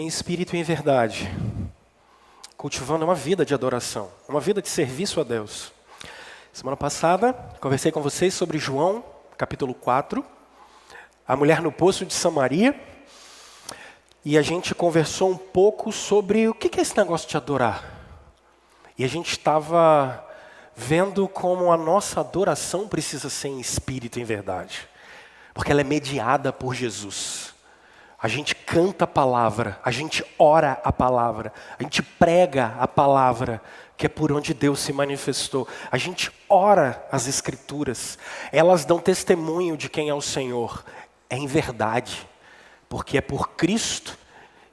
em espírito e em verdade, cultivando uma vida de adoração, uma vida de serviço a Deus. Semana passada, conversei com vocês sobre João, capítulo 4, a mulher no poço de Samaria, e a gente conversou um pouco sobre o que é esse negócio de adorar. E a gente estava vendo como a nossa adoração precisa ser em espírito e em verdade, porque ela é mediada por Jesus. A gente canta a palavra, a gente ora a palavra, a gente prega a palavra, que é por onde Deus se manifestou. A gente ora as Escrituras, elas dão testemunho de quem é o Senhor. É em verdade, porque é por Cristo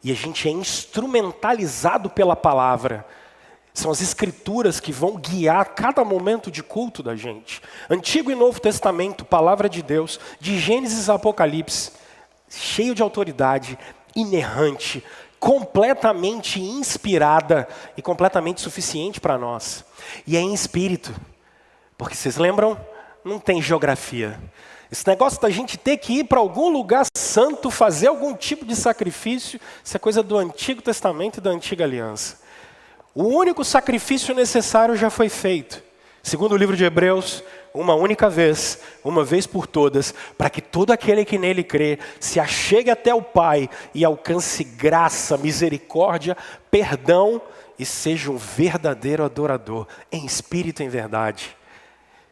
e a gente é instrumentalizado pela palavra. São as Escrituras que vão guiar cada momento de culto da gente. Antigo e Novo Testamento, palavra de Deus, de Gênesis a Apocalipse, cheio de autoridade, inerrante, completamente inspirada e completamente suficiente para nós. E é em espírito, porque vocês lembram? Não tem geografia. Esse negócio da gente ter que ir para algum lugar santo, fazer algum tipo de sacrifício, isso é coisa do Antigo Testamento e da Antiga Aliança. O único sacrifício necessário já foi feito. Segundo o livro de Hebreus, uma única vez, uma vez por todas, para que todo aquele que nele crê se achegue até o Pai e alcance graça, misericórdia, perdão e seja um verdadeiro adorador, em espírito e em verdade.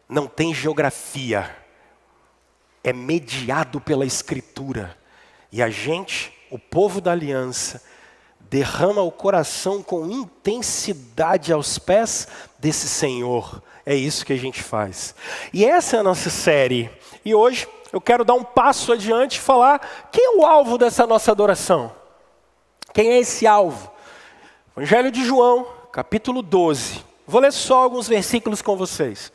Não tem geografia, é mediado pela Escritura. E a gente, o povo da aliança, derrama o coração com intensidade aos pés desse Senhor. É isso que a gente faz. E essa é a nossa série. E hoje eu quero dar um passo adiante e falar quem é o alvo dessa nossa adoração. Quem é esse alvo? Evangelho de João, capítulo 12. Vou ler só alguns versículos com vocês.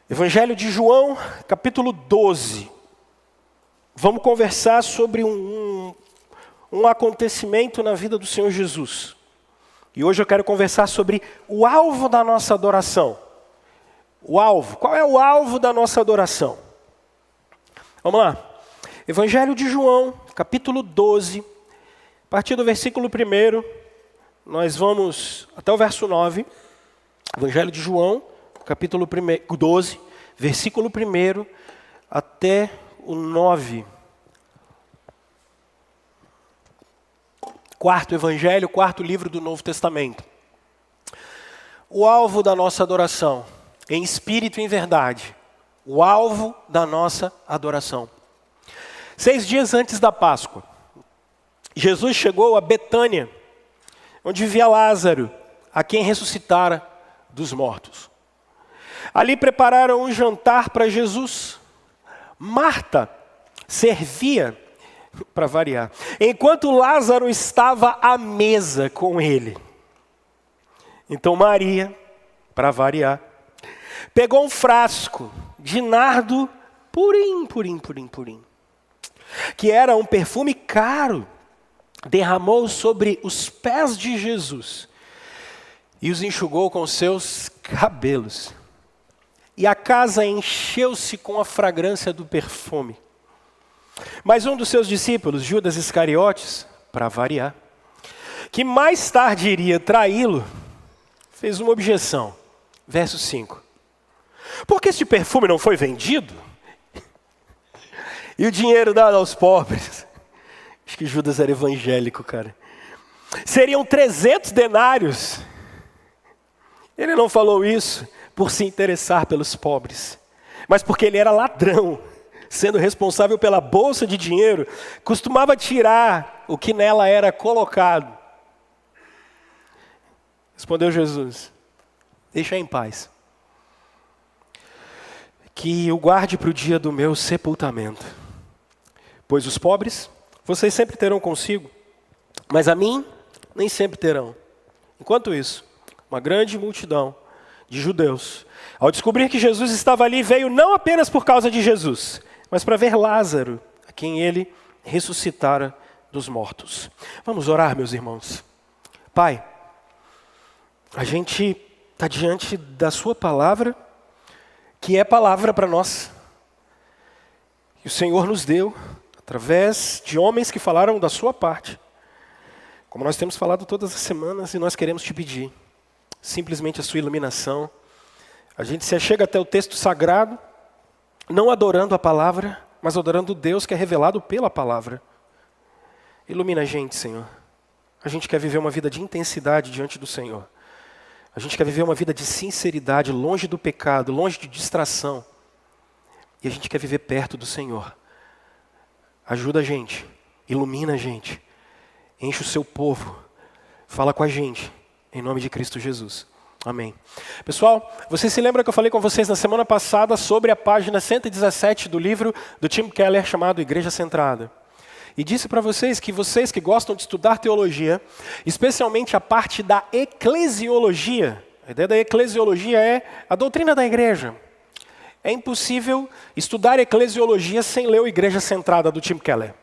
Evangelho de João, capítulo 12. Vamos conversar sobre um acontecimento na vida do Senhor Jesus. E hoje eu quero conversar sobre o alvo da nossa adoração. O alvo. Qual é o alvo da nossa adoração? Vamos lá. Evangelho de João, capítulo 12. A partir do versículo 1, nós vamos até o verso 9. Evangelho de João, capítulo 12, versículo 1 até o 9. Quarto evangelho, quarto livro do Novo Testamento. O alvo da nossa adoração, em espírito e em verdade. O alvo da nossa adoração. 6 dias antes da Páscoa, Jesus chegou a Betânia, onde vivia Lázaro, a quem ressuscitara dos mortos. Ali prepararam um jantar para Jesus. Marta servia, para variar, enquanto Lázaro estava à mesa com ele. Então Maria, para variar, pegou um frasco de nardo purim, que era um perfume caro, derramou sobre os pés de Jesus e os enxugou com seus cabelos. E a casa encheu-se com a fragrância do perfume. Mas um dos seus discípulos, Judas Iscariotes, para variar, que mais tarde iria traí-lo, fez uma objeção. Verso 5. Porque este perfume não foi vendido? E o dinheiro dado aos pobres? Acho que Judas era evangélico, cara. Seriam 300 denários. Ele não falou isso por se interessar pelos pobres, mas porque ele era ladrão. Sendo responsável pela bolsa de dinheiro, costumava tirar o que nela era colocado. Respondeu Jesus: deixa em paz, que o guarde para o dia do meu sepultamento. Pois os pobres, vocês sempre terão consigo, mas a mim nem sempre terão. Enquanto isso, uma grande multidão de judeus, ao descobrir que Jesus estava ali, veio não apenas por causa de Jesus, mas para ver Lázaro, a quem ele ressuscitara dos mortos. Vamos orar, meus irmãos. Pai, a gente está diante da sua palavra, que é palavra para nós. Que o Senhor nos deu, através de homens que falaram da sua parte. Como nós temos falado todas as semanas, e nós queremos te pedir, simplesmente a sua iluminação. A gente se achega até o texto sagrado, não adorando a palavra, mas adorando o Deus que é revelado pela palavra. Ilumina a gente, Senhor. A gente quer viver uma vida de intensidade diante do Senhor. A gente quer viver uma vida de sinceridade, longe do pecado, longe de distração. E a gente quer viver perto do Senhor. Ajuda a gente, ilumina a gente, enche o seu povo, fala com a gente, em nome de Cristo Jesus. Amém. Pessoal, você se lembra que eu falei com vocês na semana passada sobre a página 117 do livro do Tim Keller chamado Igreja Centrada? E disse para vocês que gostam de estudar teologia, especialmente a parte da eclesiologia, a ideia da eclesiologia é a doutrina da igreja. É impossível estudar eclesiologia sem ler o Igreja Centrada do Tim Keller.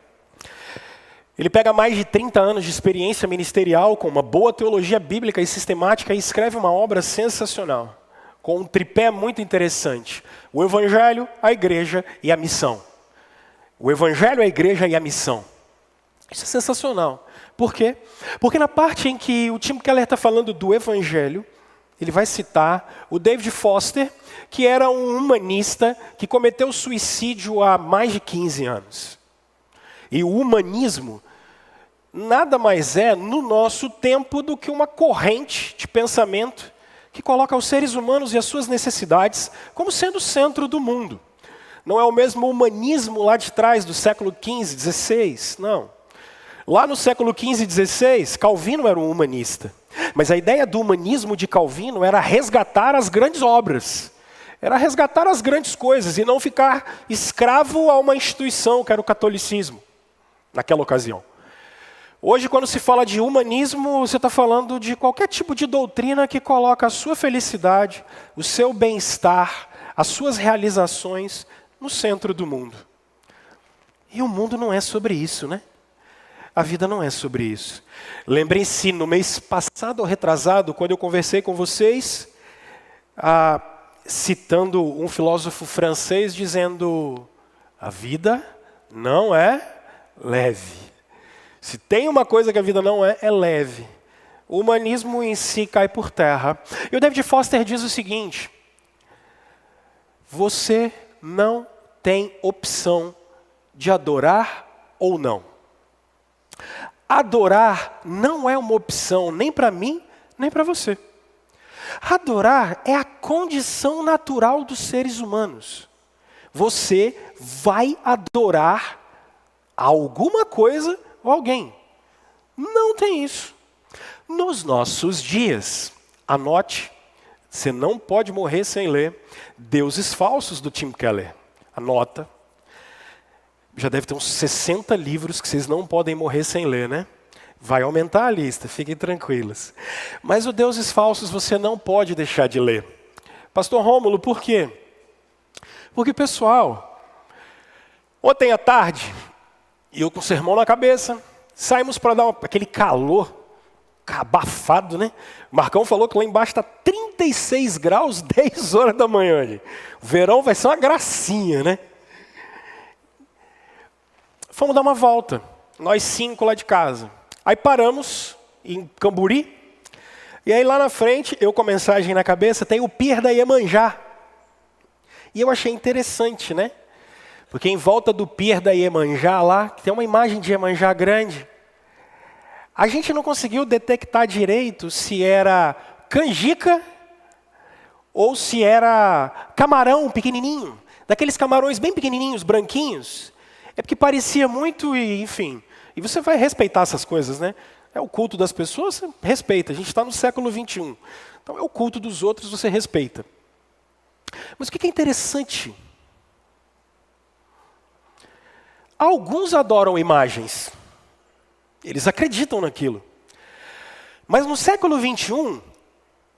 Ele pega mais de 30 anos de experiência ministerial com uma boa teologia bíblica e sistemática e escreve uma obra sensacional, com um tripé muito interessante: o Evangelho, a Igreja e a Missão. O Evangelho, a Igreja e a Missão. Isso é sensacional. Por quê? Porque na parte em que o Tim Keller está falando do Evangelho, ele vai citar o David Foster, que era um humanista que cometeu suicídio há mais de 15 anos. E o humanismo nada mais é, no nosso tempo, do que uma corrente de pensamento que coloca os seres humanos e as suas necessidades como sendo o centro do mundo. Não é o mesmo humanismo lá de trás, do século XV, XVI, não. Lá no século XV e XVI, Calvino era um humanista. Mas a ideia do humanismo de Calvino era resgatar as grandes obras. Era resgatar as grandes coisas e não ficar escravo a uma instituição, que era o catolicismo, naquela ocasião. Hoje, quando se fala de humanismo, você está falando de qualquer tipo de doutrina que coloca a sua felicidade, o seu bem-estar, as suas realizações no centro do mundo. E o mundo não é sobre isso, né? A vida não é sobre isso. Lembrem-se, no mês passado ou retrasado, quando eu conversei com vocês, citando um filósofo francês dizendo: a vida não é leve. Se tem uma coisa que a vida não é, é leve. O humanismo em si cai por terra. E o David Foster diz o seguinte: você não tem opção de adorar ou não. Adorar não é uma opção nem para mim, nem para você. Adorar é a condição natural dos seres humanos. Você vai adorar alguma coisa ou alguém. Não tem isso. Nos nossos dias, anote, você não pode morrer sem ler Deuses Falsos do Tim Keller. Anota. Já deve ter uns 60 livros que vocês não podem morrer sem ler, né? Vai aumentar a lista, fiquem tranquilos. Mas o Deuses Falsos você não pode deixar de ler. Pastor Rômulo, por quê? Porque, pessoal, ontem à tarde, eu com o sermão na cabeça, saímos para dar aquele calor, abafado, né? O Marcão falou que lá embaixo está 36 graus, 10 horas da manhã. Gente. O verão vai ser uma gracinha, né? Fomos dar uma volta, nós 5 lá de casa. Aí paramos em Camburi, e aí lá na frente, eu com a mensagem na cabeça, tem o Pier da Iemanjá. E eu achei interessante, né? Porque em volta do Pier da Iemanjá lá, tem uma imagem de Iemanjá grande. A gente não conseguiu detectar direito se era canjica ou se era camarão pequenininho. Daqueles camarões bem pequenininhos, branquinhos. É porque parecia muito e, enfim... E você vai respeitar essas coisas, né? É o culto das pessoas, você respeita. A gente está no século XXI. Então é o culto dos outros, você respeita. Mas o que é interessante? Alguns adoram imagens. Eles acreditam naquilo. Mas no século XXI,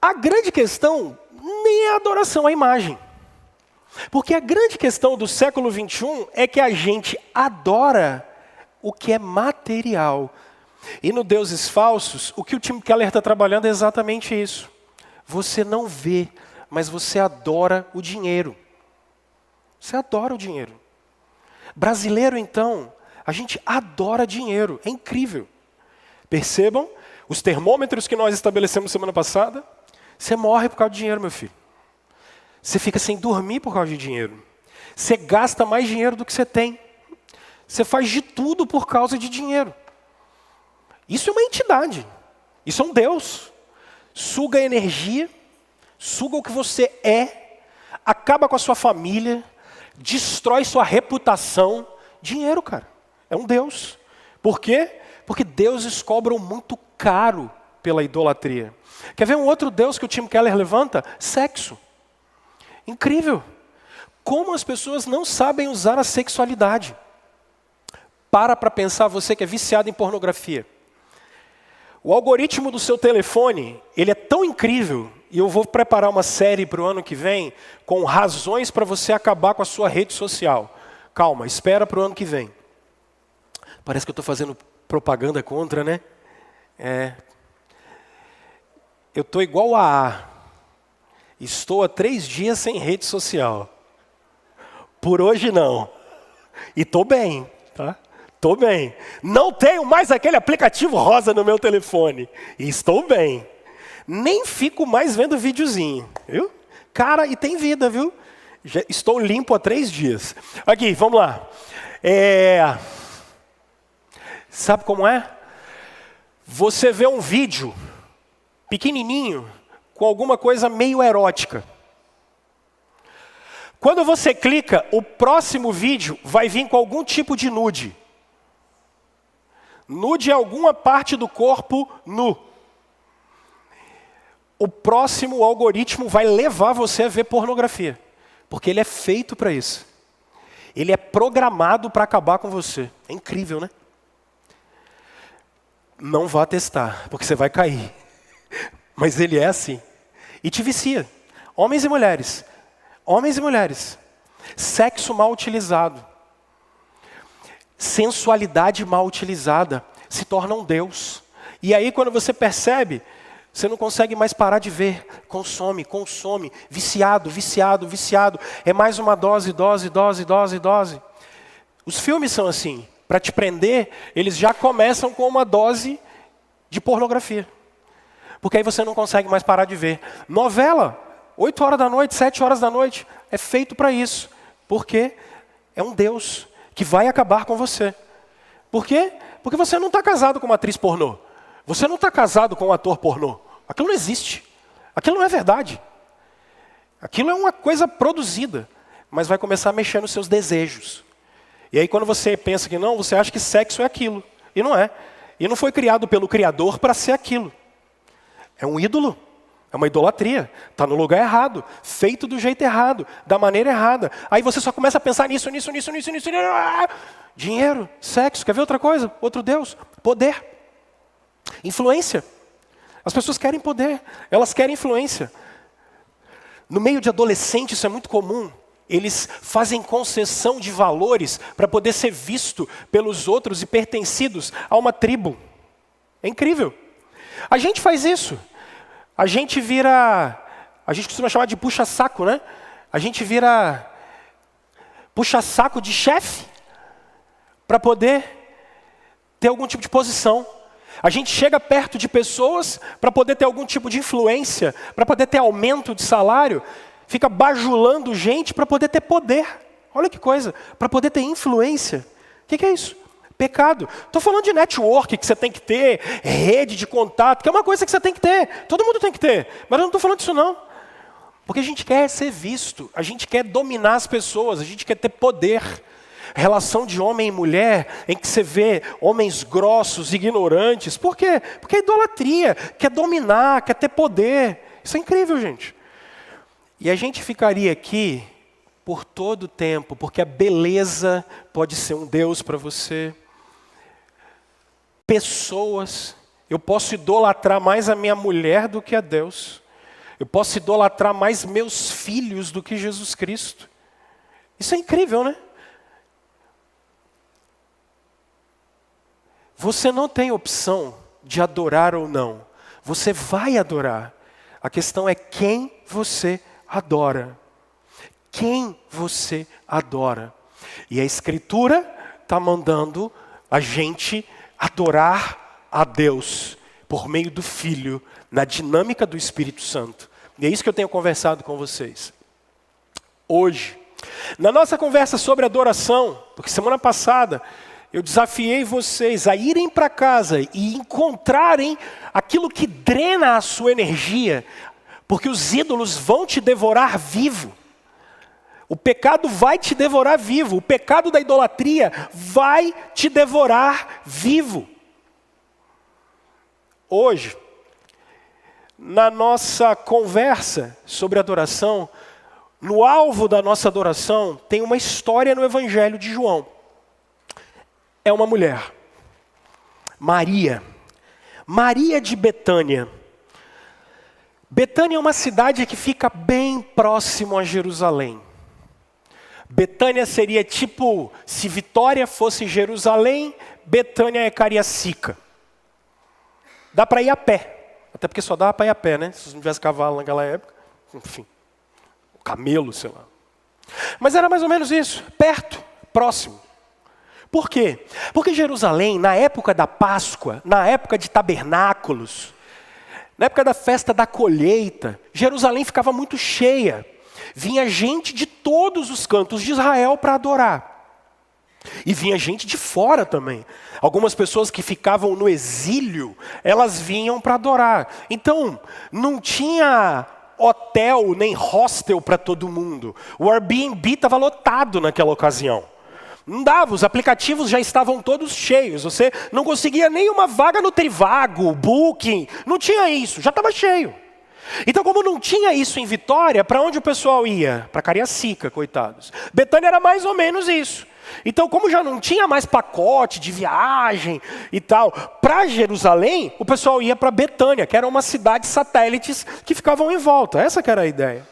a grande questão nem é a adoração à imagem. Porque a grande questão do século XXI é que a gente adora o que é material. E no Deuses Falsos, o que o Tim Keller está trabalhando é exatamente isso. Você não vê, mas você adora o dinheiro. Você adora o dinheiro. Brasileiro, então, a gente adora dinheiro. É incrível. Percebam, os termômetros que nós estabelecemos semana passada, você morre por causa de dinheiro, meu filho. Você fica sem dormir por causa de dinheiro. Você gasta mais dinheiro do que você tem. Você faz de tudo por causa de dinheiro. Isso é uma entidade. Isso é um Deus. Suga a energia, suga o que você é, acaba com a sua família, destrói sua reputação. Dinheiro, cara. É um Deus. Por quê? Porque deuses cobram muito caro pela idolatria. Quer ver um outro Deus que o Tim Keller levanta? Sexo. Incrível. Como as pessoas não sabem usar a sexualidade. Para pensar, você que é viciado em pornografia. O algoritmo do seu telefone, ele é tão incrível, e eu vou preparar uma série para o ano que vem, com razões para você acabar com a sua rede social. Calma, espera para o ano que vem. Parece que eu estou fazendo propaganda contra, né? Eu estou igual a estou há 3 dias sem rede social. Por hoje não. E estou bem, tá? Estou bem. Não tenho mais aquele aplicativo rosa no meu telefone. E estou bem. Nem fico mais vendo videozinho, viu? Cara, e tem vida, viu? Já estou limpo há 3 dias. Aqui, vamos lá. Sabe como é? Você vê um vídeo pequenininho com alguma coisa meio erótica. Quando você clica, o próximo vídeo vai vir com algum tipo de nude. Nude é alguma parte do corpo nu. O próximo algoritmo vai levar você a ver pornografia. Porque ele é feito para isso. Ele é programado para acabar com você. É incrível, né? Não vá testar, porque você vai cair. Mas ele é assim. E te vicia. Homens e mulheres. Homens e mulheres. Sexo mal utilizado. Sensualidade mal utilizada. Se torna um Deus. E aí quando você percebe, você não consegue mais parar de ver. Consome, consome. Viciado, viciado, viciado. É mais uma dose, dose, dose, dose, dose. Os filmes são assim. Para te prender, eles já começam com uma dose de pornografia. Porque aí você não consegue mais parar de ver. Novela, 8 horas da noite, 7 horas da noite, é feito para isso. Porque é um Deus que vai acabar com você. Por quê? Porque você não está casado com uma atriz pornô. Você não está casado com um ator pornô. Aquilo não existe. Aquilo não é verdade. Aquilo é uma coisa produzida. Mas vai começar a mexer nos seus desejos. E aí quando você pensa que não, você acha que sexo é aquilo. E não é. E não foi criado pelo Criador para ser aquilo. É um ídolo. É uma idolatria. Está no lugar errado. Feito do jeito errado. Da maneira errada. Aí você só começa a pensar nisso. Dinheiro, sexo. Quer ver outra coisa? Outro Deus. Poder. Influência. As pessoas querem poder. Elas querem influência. No meio de adolescentes isso é muito comum. Eles fazem concessão de valores para poder ser visto pelos outros e pertencidos a uma tribo. É incrível. A gente faz isso. A gente costuma chamar de puxa-saco, né? A gente vira puxa-saco de chefe para poder ter algum tipo de posição. A gente chega perto de pessoas para poder ter algum tipo de influência, para poder ter aumento de salário. Fica bajulando gente para poder ter poder. Olha que coisa, para poder ter influência. O que é isso? Pecado. Estou falando de network que você tem que ter, rede de contato, que é uma coisa que você tem que ter. Todo mundo tem que ter. Mas eu não estou falando disso não. Porque a gente quer ser visto, a gente quer dominar as pessoas, a gente quer ter poder. Relação de homem e mulher, em que você vê homens grossos, ignorantes. Por quê? Porque é idolatria, quer dominar, quer ter poder. Isso é incrível, gente. E a gente ficaria aqui por todo o tempo, porque a beleza pode ser um Deus para você. Pessoas, eu posso idolatrar mais a minha mulher do que a Deus. Eu posso idolatrar mais meus filhos do que Jesus Cristo. Isso é incrível, né? Você não tem opção de adorar ou não. Você vai adorar. A questão é quem você adora. Quem você adora. E a Escritura está mandando a gente adorar a Deus por meio do Filho, na dinâmica do Espírito Santo. E é isso que eu tenho conversado com vocês. Hoje, na nossa conversa sobre adoração, porque semana passada eu desafiei vocês a irem para casa e encontrarem aquilo que drena a sua energia, porque os ídolos vão te devorar vivo. O pecado vai te devorar vivo. O pecado da idolatria vai te devorar vivo. Hoje, na nossa conversa sobre adoração, no alvo da nossa adoração, tem uma história no Evangelho de João. É uma mulher, Maria. Maria de Betânia. Betânia é uma cidade que fica bem próximo a Jerusalém. Betânia seria tipo, se Vitória fosse Jerusalém, Betânia é Cariacica. Dá para ir a pé. Até porque só dava para ir a pé, né? Se não tivesse cavalo naquela época. Enfim, camelo, sei lá. Mas era mais ou menos isso, perto, próximo. Por quê? Porque Jerusalém, na época da Páscoa, na época de tabernáculos, na época da festa da colheita, Jerusalém ficava muito cheia. Vinha gente de todos os cantos de Israel para adorar. E vinha gente de fora também. Algumas pessoas que ficavam no exílio, elas vinham para adorar. Então, não tinha hotel nem hostel para todo mundo. O Airbnb estava lotado naquela ocasião. Não dava, os aplicativos já estavam todos cheios. Você não conseguia nenhuma vaga no Trivago, Booking. Não tinha isso, já estava cheio. Então, como não tinha isso em Vitória, para onde o pessoal ia? Para Cariacica, coitados. Betânia era mais ou menos isso. Então, como já não tinha mais pacote de viagem e tal, para Jerusalém, o pessoal ia para Betânia, que eram umas cidades satélites que ficavam em volta. Essa que era a ideia.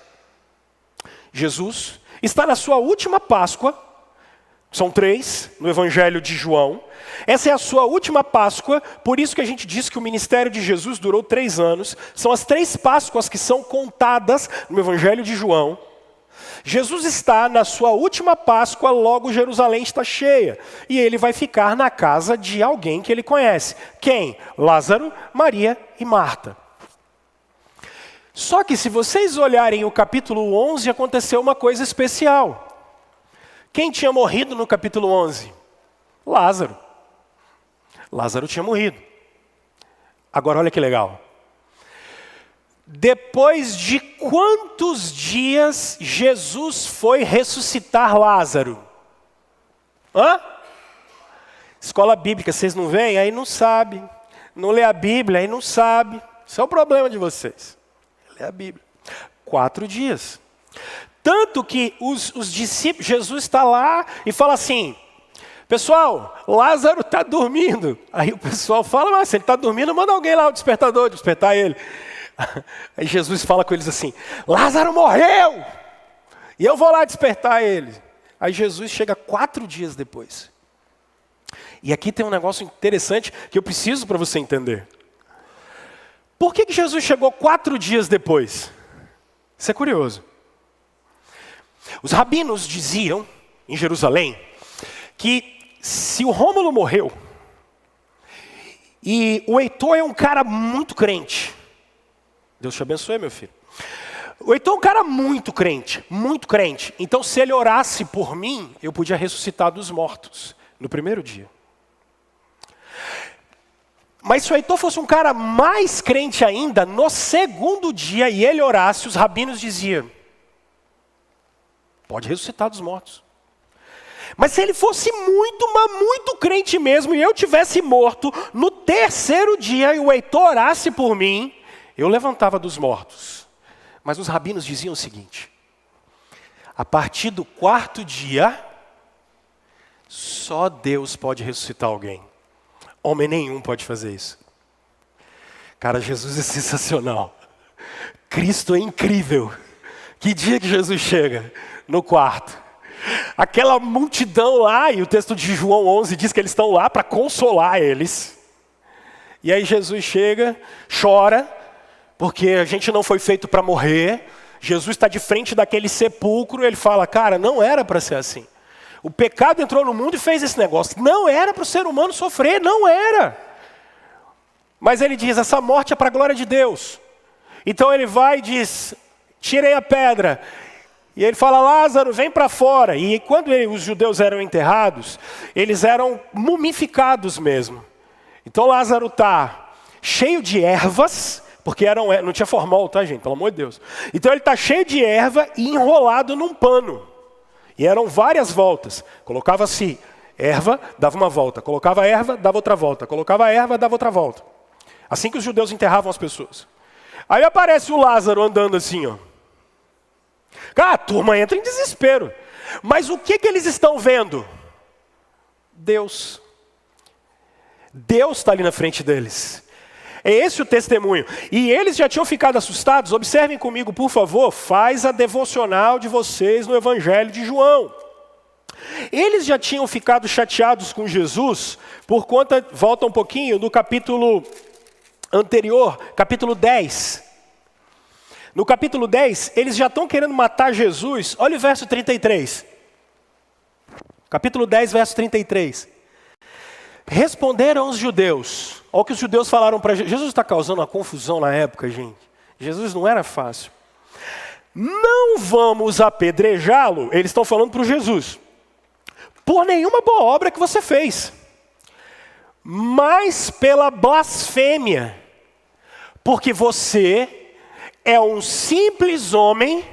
Jesus está na sua última Páscoa, são 3 no Evangelho de João. Essa é a sua última Páscoa, por isso que a gente diz que o ministério de Jesus durou 3 anos. São as 3 Páscoas que são contadas no Evangelho de João. Jesus está na sua última Páscoa, logo Jerusalém está cheia. E ele vai ficar na casa de alguém que ele conhece. Quem? Lázaro, Maria e Marta. Só que se vocês olharem o capítulo 11, aconteceu uma coisa especial. Quem tinha morrido no capítulo 11? Lázaro. Lázaro tinha morrido. Agora olha que legal. Depois de quantos dias Jesus foi ressuscitar Lázaro? Hã? Escola bíblica, vocês não veem? Aí não sabe. Não lê a Bíblia, aí não sabe. Isso é o problema de vocês. Lê a Bíblia. 4 dias. Tanto que os discípulos, Jesus está lá e fala assim, pessoal, Lázaro está dormindo. Aí o pessoal fala, mas se ele está dormindo, manda alguém lá, o despertador, despertar ele. Aí Jesus fala com eles assim, Lázaro morreu! E eu vou lá despertar ele. Aí Jesus chega 4 dias depois. E aqui tem um negócio interessante que eu preciso para você entender. Por que Jesus chegou 4 dias depois? Isso é curioso. Os rabinos diziam, em Jerusalém, que se o Rômulo morreu, e o Heitor é um cara muito crente, Deus te abençoe, meu filho. O Heitor é um cara muito crente, então se ele orasse por mim, eu podia ressuscitar dos mortos, no primeiro dia. Mas se o Heitor fosse um cara mais crente ainda, no segundo dia, e ele orasse, os rabinos diziam, pode ressuscitar dos mortos. Mas se ele fosse muito, mas muito crente mesmo, e eu tivesse morto, no terceiro dia, e o Heitor orasse por mim, eu levantava dos mortos. Mas os rabinos diziam o seguinte, a partir do 4º dia, só Deus pode ressuscitar alguém. Homem nenhum pode fazer isso. Cara, Jesus é sensacional. Cristo é incrível. Que dia que Jesus chega? No 4º. Aquela multidão lá, e o texto de João 11 diz que eles estão lá para consolar eles. E aí Jesus chega, chora, porque a gente não foi feito para morrer. Jesus está de frente daquele sepulcro, e ele fala, cara, não era para ser assim. O pecado entrou no mundo e fez esse negócio. Não era para o ser humano sofrer, não era. Mas ele diz, essa morte é para a glória de Deus. Então ele vai e diz, tirei a pedra. E ele fala, Lázaro, vem para fora. E quando os judeus eram enterrados, eles eram mumificados mesmo. Então Lázaro está cheio de ervas, porque não tinha formol, tá, gente? Pelo amor de Deus. Então ele está cheio de erva e enrolado num pano. E eram várias voltas. Colocava-se erva, dava uma volta. Colocava erva, dava outra volta. Colocava erva, dava outra volta. Assim que os judeus enterravam as pessoas. Aí aparece o Lázaro andando assim, ó. A turma entra em desespero. Mas o que eles estão vendo? Deus. Deus está ali na frente deles. É esse o testemunho. E eles já tinham ficado assustados. Observem comigo, por favor. Faz a devocional de vocês no Evangelho de João. Eles já tinham ficado chateados com Jesus por conta, volta um pouquinho, no capítulo anterior, capítulo 10. No capítulo 10, eles já estão querendo matar Jesus. Olha o verso 33. Capítulo 10, verso 33. Responderam os judeus. Olha o que os judeus falaram para Jesus. Jesus está causando uma confusão na época, gente. Jesus não era fácil. Não vamos apedrejá-lo. Eles estão falando para o Jesus. Por nenhuma boa obra que você fez. Mas pela blasfêmia. Porque você é um simples homem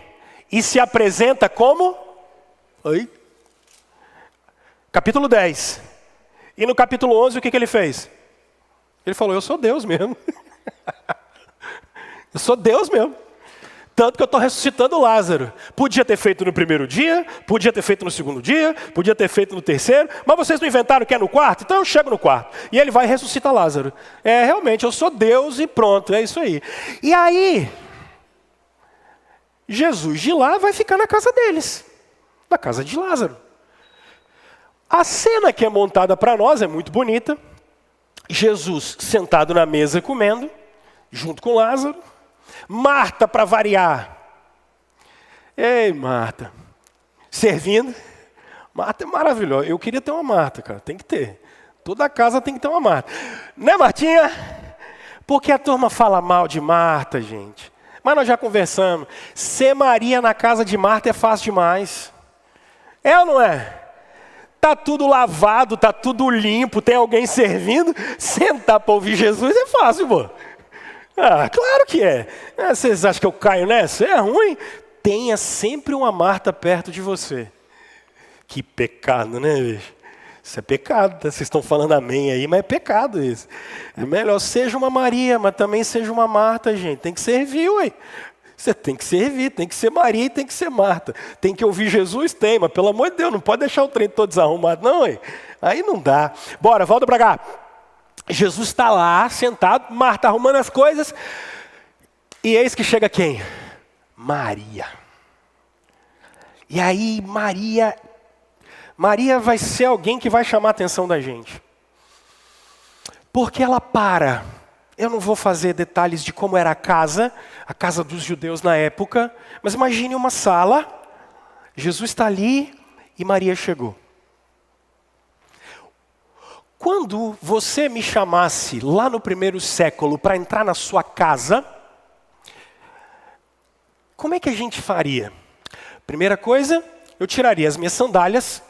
e se apresenta como? Oi? Capítulo 10. E no capítulo 11, o que ele fez? Ele falou, eu sou Deus mesmo. Eu sou Deus mesmo. Tanto que eu estou ressuscitando Lázaro. Podia ter feito no primeiro dia, podia ter feito no segundo dia, podia ter feito no terceiro, mas vocês não inventaram que é no quarto? Então eu chego no quarto. E ele vai e ressuscita Lázaro. Realmente, eu sou Deus e pronto, é isso aí. E aí, Jesus de lá vai ficar na casa deles, na casa de Lázaro. A cena que é montada para nós é muito bonita. Jesus sentado na mesa comendo, junto com Lázaro. Marta, para variar. Ei, Marta. Servindo. Marta é maravilhosa. Eu queria ter uma Marta, cara. Tem que ter. Toda casa tem que ter uma Marta. Né, Martinha? Porque a turma fala mal de Marta, gente. Mas nós já conversamos. Ser Maria na casa de Marta é fácil demais. É ou não é? Tá tudo lavado, tá tudo limpo, tem alguém servindo. Sentar para ouvir Jesus é fácil, pô. Claro que é. Vocês acham que eu caio nessa? É ruim. Tenha sempre uma Marta perto de você. Que pecado, né, bicho? Isso é pecado, tá? Vocês estão falando amém aí, mas é pecado isso. É melhor seja uma Maria, mas também seja uma Marta, gente. Tem que servir, ué. Você tem que servir, tem que ser Maria e tem que ser Marta. Tem que ouvir Jesus? Tem, mas pelo amor de Deus, não pode deixar o trem todo desarrumado, não, ué. Aí não dá. Bora, volta para cá. Jesus está lá, sentado, Marta arrumando as coisas. E eis que chega quem? Maria. E aí Maria vai ser alguém que vai chamar a atenção da gente. Porque ela para. Eu não vou fazer detalhes de como era a casa dos judeus na época. Mas imagine uma sala. Jesus está ali e Maria chegou. Quando você me chamasse lá no primeiro século para entrar na sua casa, como é que a gente faria? Primeira coisa, eu tiraria as minhas sandálias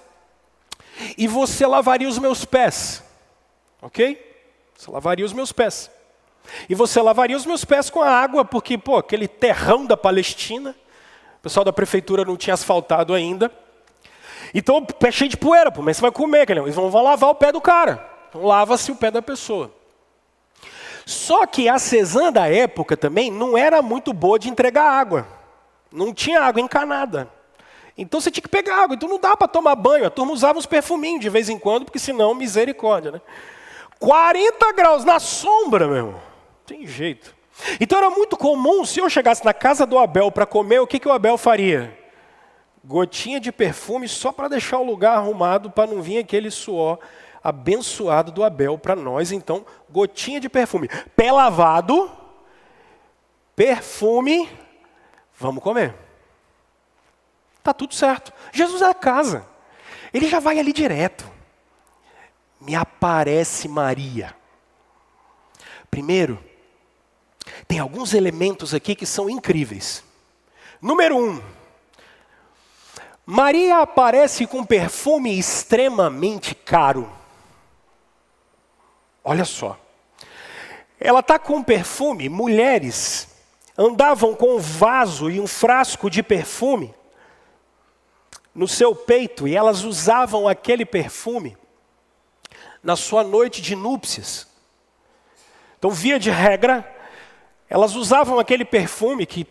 e você lavaria os meus pés, ok? Você lavaria os meus pés. E você lavaria os meus pés com a água, porque, aquele terrão da Palestina, o pessoal da prefeitura não tinha asfaltado ainda. Então, o pé cheio de poeira, mas você vai comer, eles vão lavar o pé do cara. Então, lava-se o pé da pessoa. Só que a Cezã da época também não era muito boa de entregar água. Não tinha água encanada. Então, você tinha que pegar água. Então, não dá para tomar banho. A turma usava uns perfuminhos de vez em quando, porque senão, misericórdia, né? 40 graus na sombra, meu irmão. Tem jeito. Então, era muito comum, se eu chegasse na casa do Abel para comer, o que o Abel faria? Gotinha de perfume só para deixar o lugar arrumado, para não vir aquele suor abençoado do Abel para nós. Então, gotinha de perfume. Pé lavado, perfume, vamos comer. Tá tudo certo. Jesus é a casa. Ele já vai ali direto. Me aparece Maria. Primeiro, tem alguns elementos aqui que são incríveis. Número 1, Maria aparece com perfume extremamente caro. Olha só. Ela está com perfume, mulheres andavam com um vaso e um frasco de perfume no seu peito, e elas usavam aquele perfume na sua noite de núpcias. Então, via de regra, elas usavam aquele perfume que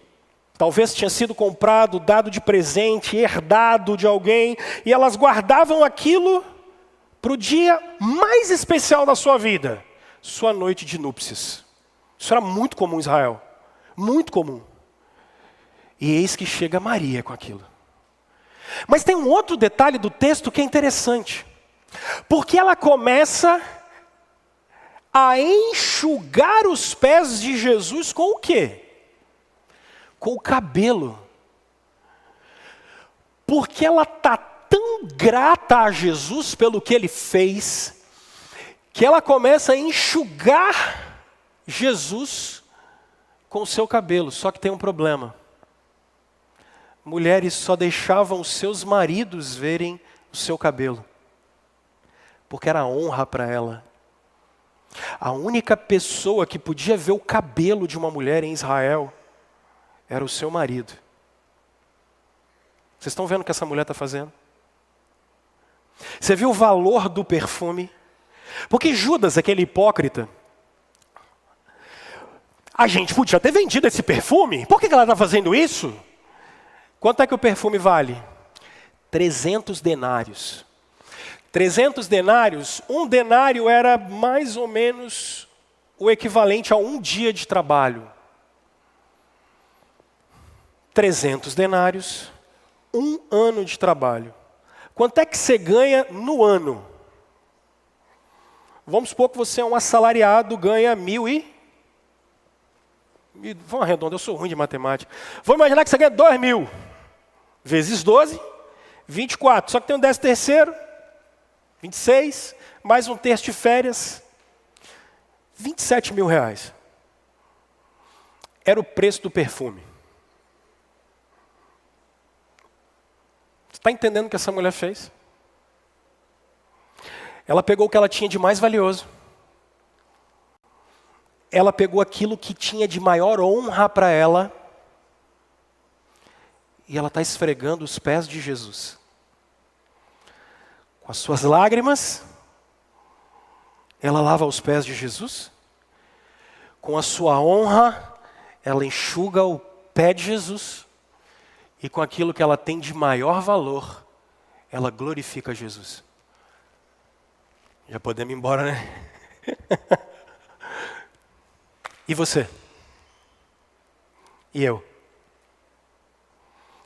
talvez tinha sido comprado, dado de presente, herdado de alguém, e elas guardavam aquilo para o dia mais especial da sua vida, sua noite de núpcias. Isso era muito comum em Israel, muito comum. E eis que chega Maria com aquilo. Mas tem um outro detalhe do texto que é interessante, porque ela começa a enxugar os pés de Jesus com o quê? Com o cabelo. Porque ela está tão grata a Jesus pelo que ele fez, que ela começa a enxugar Jesus com o seu cabelo. Só que tem um problema. Mulheres só deixavam seus maridos verem o seu cabelo, porque era honra para ela. A única pessoa que podia ver o cabelo de uma mulher em Israel era o seu marido. Vocês estão vendo o que essa mulher está fazendo? Você viu o valor do perfume? Porque Judas, aquele hipócrita, a gente podia ter vendido esse perfume. Por que ela está fazendo isso? Quanto é que o perfume vale? 300 denários. 300 denários, um denário era mais ou menos o equivalente a um dia de trabalho. 300 denários, um ano de trabalho. Quanto é que você ganha no ano? Vamos supor que você é um assalariado, ganha 1.000 vamos arredondar, eu sou ruim de matemática. Vamos imaginar que você ganha 2.000, vezes 12, 24. Só que tem um 13º, 26, mais um terço de férias, 27 mil reais. Era o preço do perfume. Você está entendendo o que essa mulher fez? Ela pegou o que ela tinha de mais valioso. Ela pegou aquilo que tinha de maior honra para ela. E ela está esfregando os pés de Jesus. Com as suas lágrimas, ela lava os pés de Jesus. Com a sua honra, ela enxuga o pé de Jesus. E com aquilo que ela tem de maior valor, ela glorifica Jesus. Já podemos ir embora, né? E você? E eu?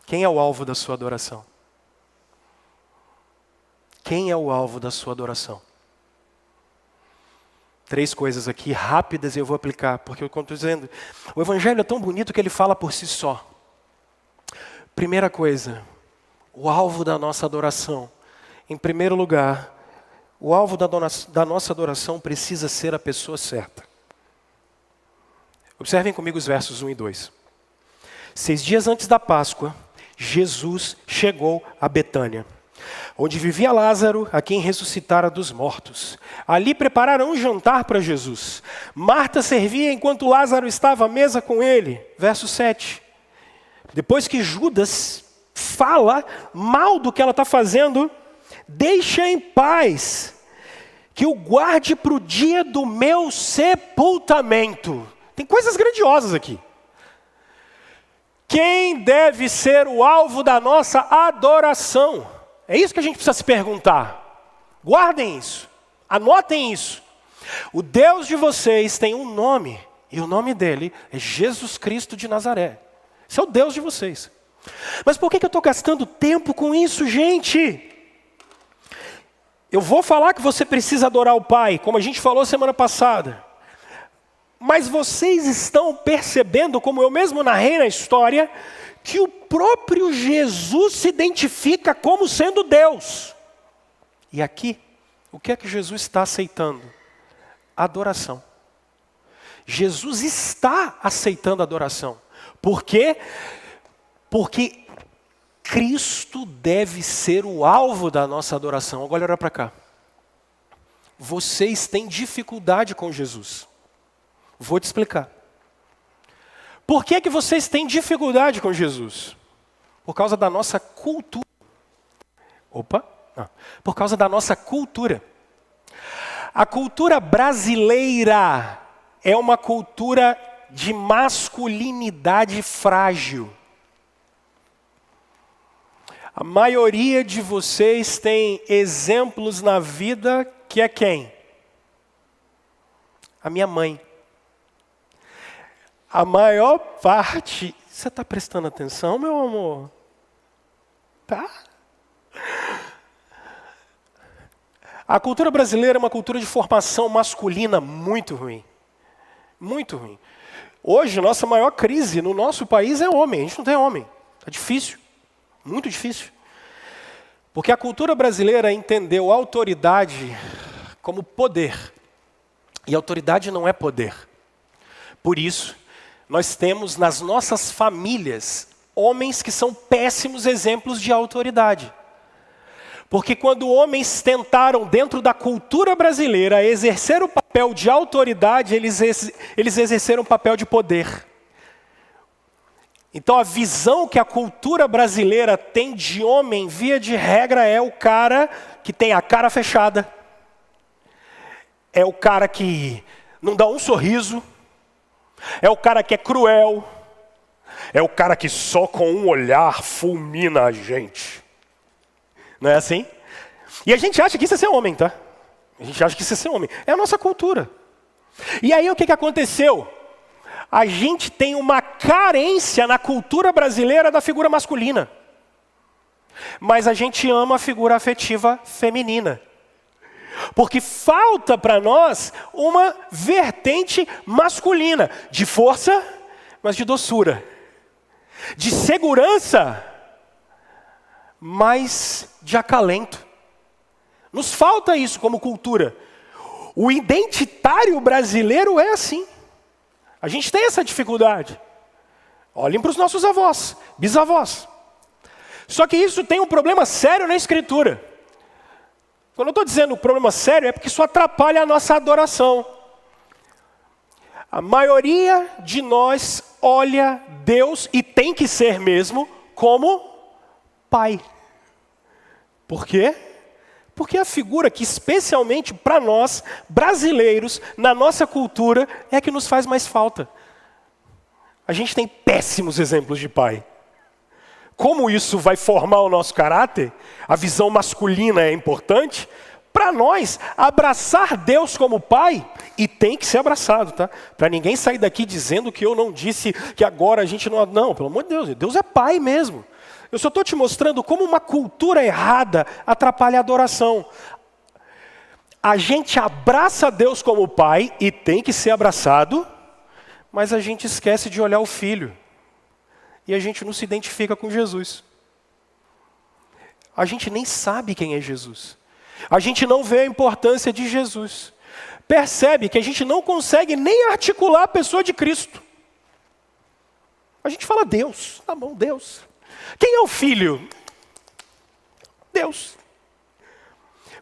Quem é o alvo da sua adoração? Quem é o alvo da sua adoração? 3 coisas aqui rápidas eu vou aplicar, porque eu estou dizendo, o Evangelho é tão bonito que ele fala por si só. Primeira coisa, o alvo da nossa adoração. Em primeiro lugar, o alvo da nossa adoração precisa ser a pessoa certa. Observem comigo os versos 1 e 2. 6 dias antes da Páscoa, Jesus chegou a Betânia, onde vivia Lázaro, a quem ressuscitara dos mortos. Ali prepararam um jantar para Jesus. Marta servia enquanto Lázaro estava à mesa com ele. Verso 7. Depois que Judas fala mal do que ela está fazendo, deixa em paz, que o guarde para o dia do meu sepultamento. Tem coisas grandiosas aqui. Quem deve ser o alvo da nossa adoração? É isso que a gente precisa se perguntar. Guardem isso, anotem isso. O Deus de vocês tem um nome, e o nome dele é Jesus Cristo de Nazaré. Esse é o Deus de vocês. Mas por que eu estou gastando tempo com isso, gente? Eu vou falar que você precisa adorar o Pai, como a gente falou semana passada. Mas vocês estão percebendo, como eu mesmo narrei na história, que o próprio Jesus se identifica como sendo Deus. E aqui, o que é que Jesus está aceitando? Adoração. Jesus está aceitando a adoração. Por quê? Porque Cristo deve ser o alvo da nossa adoração. Agora olha para cá. Vocês têm dificuldade com Jesus. Vou te explicar. Por que que vocês têm dificuldade com Jesus? Por causa da nossa cultura. Por causa da nossa cultura. A cultura brasileira é uma cultura de masculinidade frágil. A maioria de vocês tem exemplos na vida que é quem? A minha mãe. A maior parte... Você está prestando atenção, meu amor? Tá? A cultura brasileira é uma cultura de formação masculina muito ruim. Muito ruim. Hoje, nossa maior crise no nosso país é homem. A gente não tem homem. É difícil. Muito difícil. Porque a cultura brasileira entendeu a autoridade como poder. E autoridade não é poder. Por isso, nós temos nas nossas famílias homens que são péssimos exemplos de autoridade. Porque quando homens tentaram, dentro da cultura brasileira, exercer o papel de autoridade, eles exerceram o papel de poder. Então a visão que a cultura brasileira tem de homem, via de regra, é o cara que tem a cara fechada. É o cara que não dá um sorriso. É o cara que é cruel. É o cara que só com um olhar fulmina a gente. Não é assim? E a gente acha que isso é ser homem, tá? A gente acha que isso é ser homem. É a nossa cultura. E aí o que aconteceu? A gente tem uma carência na cultura brasileira da figura masculina. Mas a gente ama a figura afetiva feminina. Porque falta para nós uma vertente masculina, de força, mas de doçura. De segurança, mas de acalento. Nos falta isso como cultura. O identitário brasileiro é assim. A gente tem essa dificuldade. Olhem para os nossos avós, bisavós. Só que isso tem um problema sério na Escritura. Quando eu estou dizendo problema sério, é porque isso atrapalha a nossa adoração. A maioria de nós olha Deus, e tem que ser mesmo, como pai. Por quê? Porque é a figura que, especialmente para nós, brasileiros, na nossa cultura, é a que nos faz mais falta. A gente tem péssimos exemplos de pai. Como isso vai formar o nosso caráter? A visão masculina é importante. Para nós, abraçar Deus como pai, e tem que ser abraçado, tá? Para ninguém sair daqui dizendo que eu não disse que agora a gente não... Não, pelo amor de Deus, Deus é pai mesmo. Eu só estou te mostrando como uma cultura errada atrapalha a adoração. A gente abraça Deus como pai, e tem que ser abraçado, mas a gente esquece de olhar o filho. E a gente não se identifica com Jesus. A gente nem sabe quem é Jesus. A gente não vê a importância de Jesus. Percebe que a gente não consegue nem articular a pessoa de Cristo. A gente fala Deus, tá bom, Deus. Quem é o filho? Deus.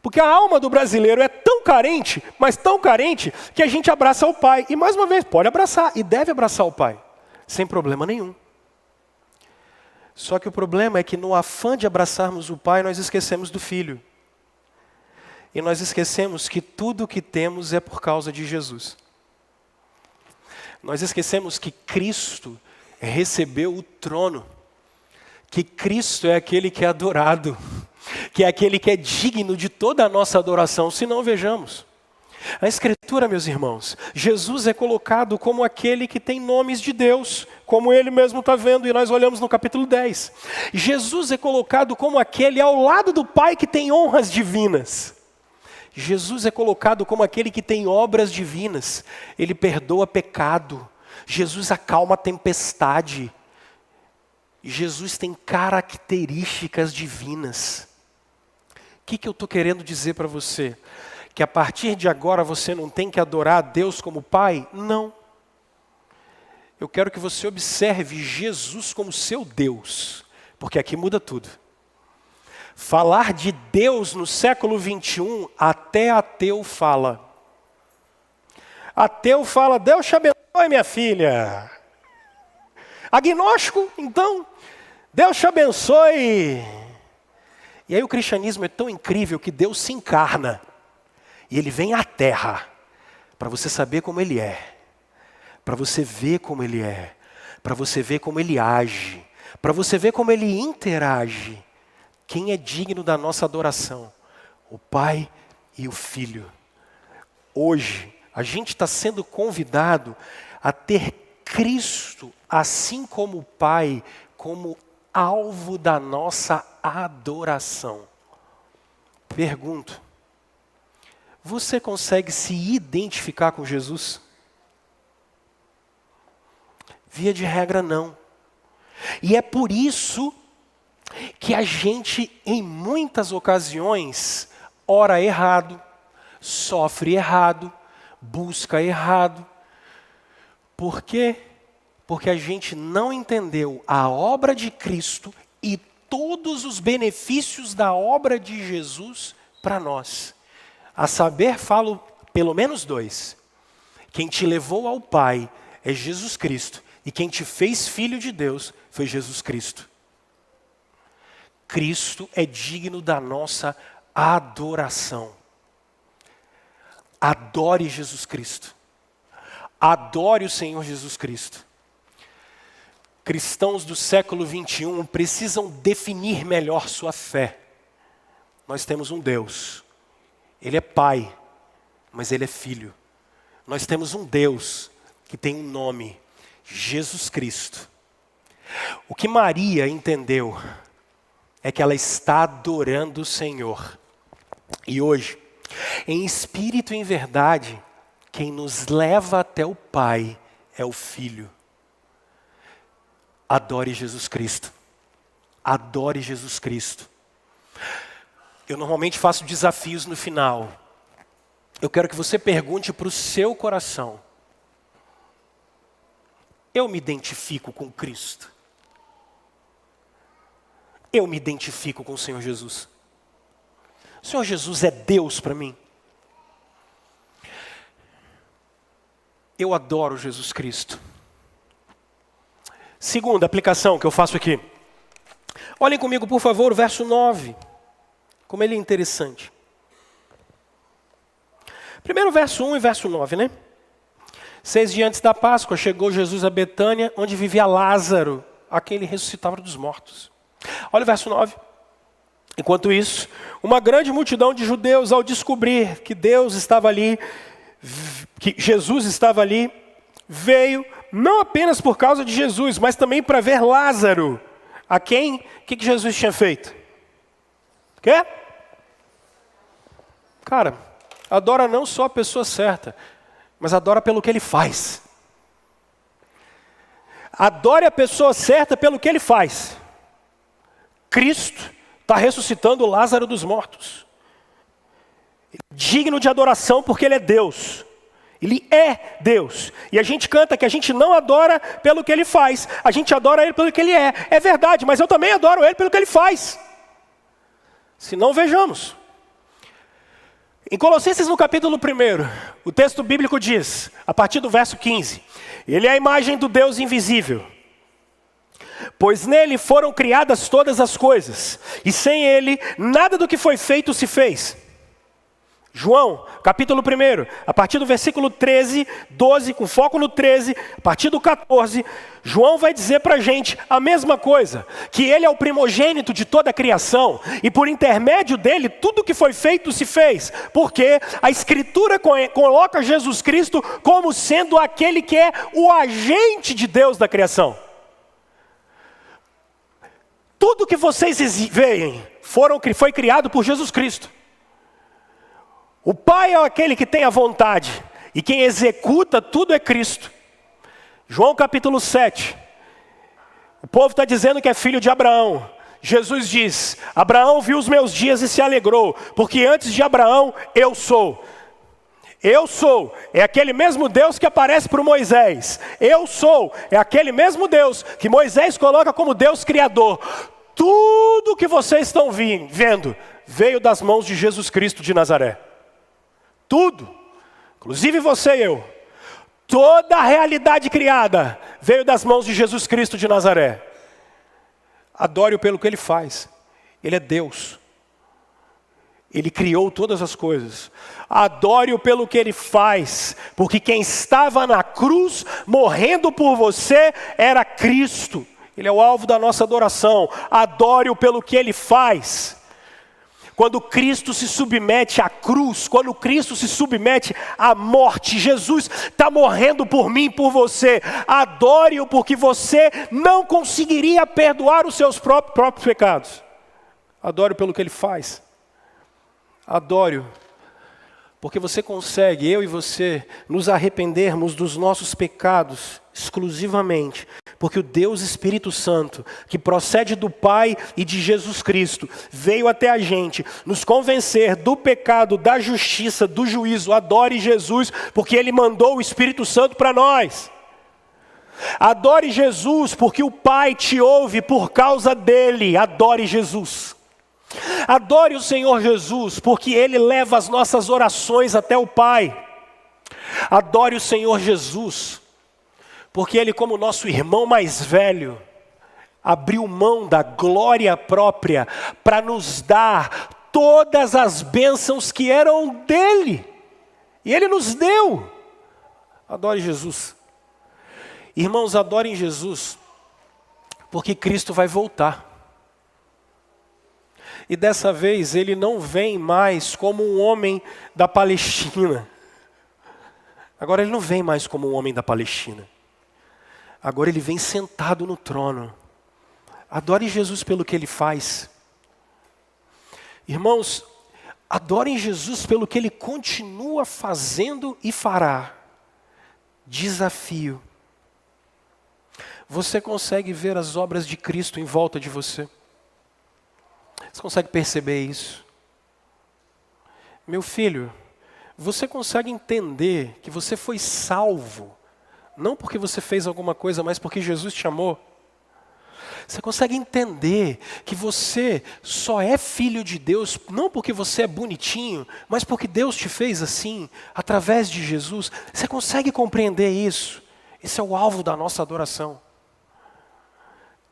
Porque a alma do brasileiro é tão carente, mas tão carente, que a gente abraça o pai. E mais uma vez, pode abraçar e deve abraçar o pai, sem problema nenhum. Só que o problema é que no afã de abraçarmos o pai, nós esquecemos do filho. E nós esquecemos que tudo o que temos é por causa de Jesus. Nós esquecemos que Cristo recebeu o trono. Que Cristo é aquele que é adorado. Que é aquele que é digno de toda a nossa adoração. Se não, vejamos. A Escritura, meus irmãos, Jesus é colocado como aquele que tem nomes de Deus, como ele mesmo está vendo, e nós olhamos no capítulo 10. Jesus é colocado como aquele ao lado do Pai que tem honras divinas. Jesus é colocado como aquele que tem obras divinas. Ele perdoa pecado. Jesus acalma a tempestade. Jesus tem características divinas. O que eu estou querendo dizer para você? Que a partir de agora você não tem que adorar a Deus como Pai? Não. eu quero que você observe Jesus como seu Deus, porque aqui muda tudo. Falar de Deus no século 21, até ateu fala. Ateu fala, Deus te abençoe, minha filha. Agnóstico, então, Deus te abençoe. E aí o cristianismo é tão incrível que Deus se encarna. E Ele vem à terra, para você saber como Ele é. Para você ver como Ele é. Para você ver como Ele age. Para você ver como Ele interage. Quem é digno da nossa adoração? O Pai e o Filho. Hoje, a gente está sendo convidado a ter Cristo, assim como o Pai, como alvo da nossa adoração. Pergunto, você consegue se identificar com Jesus? Via de regra, não. E é por isso que a gente, em muitas ocasiões, ora errado, sofre errado, busca errado. Por quê? Porque a gente não entendeu a obra de Cristo e todos os benefícios da obra de Jesus para nós. A saber, falo pelo menos dois. Quem te levou ao Pai é Jesus Cristo, e quem te fez filho de Deus foi Jesus Cristo. Cristo é digno da nossa adoração. Adore Jesus Cristo. Adore o Senhor Jesus Cristo. Cristãos do século 21 precisam definir melhor sua fé. Nós temos um Deus. Ele é Pai, mas Ele é Filho. Nós temos um Deus que tem um nome, Jesus Cristo. O que Maria entendeu é que ela está adorando o Senhor. E hoje, em espírito e em verdade, quem nos leva até o Pai é o Filho. Adore Jesus Cristo. Adore Jesus Cristo. Eu normalmente faço desafios no final. Eu quero que você pergunte para o seu coração. Eu me identifico com Cristo. Eu me identifico com o Senhor Jesus. O Senhor Jesus é Deus para mim. Eu adoro Jesus Cristo. Segunda aplicação que eu faço aqui. Olhem comigo, por favor, o verso 9. Como ele é interessante. Primeiro verso 1 e verso 9, né? 6 dias antes da Páscoa, chegou Jesus a Betânia, onde vivia Lázaro, a quem ele ressuscitava dos mortos. Olha o verso 9. Enquanto isso, uma grande multidão de judeus, ao descobrir que Deus estava ali, que Jesus estava ali, veio não apenas por causa de Jesus, mas também para ver Lázaro, a quem, o que Jesus tinha feito? O quê? Cara, adora não só a pessoa certa, mas adora pelo que ele faz. Adore a pessoa certa pelo que ele faz. Cristo está ressuscitando Lázaro dos mortos. Digno de adoração porque ele é Deus. Ele é Deus. E a gente canta que a gente não adora pelo que ele faz. A gente adora ele pelo que ele é. É verdade, mas eu também adoro ele pelo que ele faz. Se não, vejamos. Em Colossenses, no capítulo 1, o texto bíblico diz, a partir do verso 15, ele é a imagem do Deus invisível, pois nele foram criadas todas as coisas, e sem ele, nada do que foi feito se fez. João, capítulo 1, a partir do versículo 13, 12, com foco no 13, a partir do 14, João vai dizer para a gente a mesma coisa, que ele é o primogênito de toda a criação, e por intermédio dele, tudo que foi feito se fez, porque a Escritura coloca Jesus Cristo como sendo aquele que é o agente de Deus da criação. Tudo que vocês veem foi criado por Jesus Cristo. O Pai é aquele que tem a vontade, e quem executa tudo é Cristo. João capítulo 7, o povo está dizendo que é filho de Abraão. Jesus diz, Abraão viu os meus dias e se alegrou, porque antes de Abraão eu sou. Eu sou é aquele mesmo Deus que aparece para Moisés. Eu sou é aquele mesmo Deus que Moisés coloca como Deus criador. Tudo que vocês estão vendo veio das mãos de Jesus Cristo de Nazaré. Tudo, inclusive você e eu. Toda a realidade criada veio das mãos de Jesus Cristo de Nazaré. Adore-o pelo que Ele faz. Ele é Deus. Ele criou todas as coisas. Adore-o pelo que Ele faz, porque quem estava na cruz, morrendo por você, era Cristo. Ele é o alvo da nossa adoração. Adore-o pelo que Ele faz. Quando Cristo se submete à cruz, quando Cristo se submete à morte, Jesus está morrendo por mim, por você. Adore-o porque você não conseguiria perdoar os seus próprios pecados. Adore-o pelo que Ele faz. Adore-o porque você consegue, eu e você, nos arrependermos dos nossos pecados exclusivamente, porque o Deus Espírito Santo, que procede do Pai e de Jesus Cristo, veio até a gente nos convencer do pecado, da justiça, do juízo. Adore Jesus, porque Ele mandou o Espírito Santo para nós. Adore Jesus, porque o Pai te ouve por causa dEle. Adore Jesus. Adore o Senhor Jesus, porque Ele leva as nossas orações até o Pai. Adore o Senhor Jesus, porque Ele, como nosso irmão mais velho, abriu mão da glória própria para nos dar todas as bênçãos que eram dEle. E Ele nos deu. Adore Jesus. Irmãos, adorem Jesus, porque Cristo vai voltar. E dessa vez Ele não vem mais como um homem da Palestina. Agora Ele não vem mais como um homem da Palestina. Agora Ele vem sentado no trono. Adore Jesus pelo que Ele faz. Irmãos, adorem Jesus pelo que Ele continua fazendo e fará. Desafio. Você consegue ver as obras de Cristo em volta de você? Você consegue perceber isso? Meu filho, você consegue entender que você foi salvo, não porque você fez alguma coisa, mas porque Jesus te amou? Você consegue entender que você só é filho de Deus, não porque você é bonitinho, mas porque Deus te fez assim, através de Jesus? Você consegue compreender isso? Esse é o alvo da nossa adoração.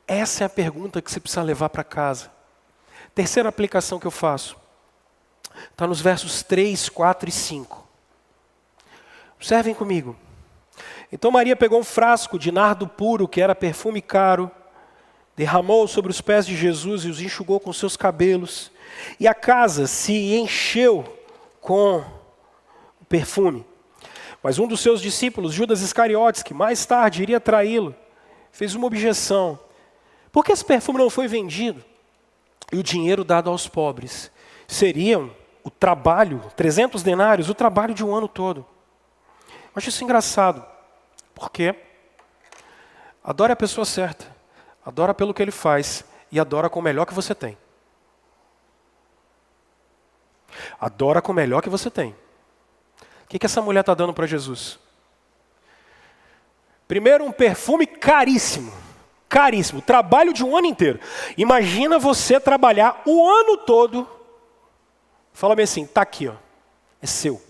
Essa é a pergunta que você precisa levar para casa. Terceira aplicação que eu faço, está nos versos 3, 4 e 5. Observem comigo. Então Maria pegou um frasco de nardo puro, que era perfume caro, derramou sobre os pés de Jesus e os enxugou com seus cabelos. E a casa se encheu com o perfume. Mas um dos seus discípulos, Judas Iscariotes, que mais tarde iria traí-lo, fez uma objeção. Por que esse perfume não foi vendido e o dinheiro dado aos pobres? Seriam o trabalho, 300 denários, o trabalho de um ano todo. Eu acho isso engraçado, porque adore a pessoa certa, adora pelo que Ele faz e adora com o melhor que você tem. Adora com o melhor que você tem. O que essa mulher está dando para Jesus? Primeiro, um perfume caríssimo. Caríssimo, trabalho de um ano inteiro. Imagina você trabalhar o ano todo. Fala-me assim, tá aqui, ó, é seu.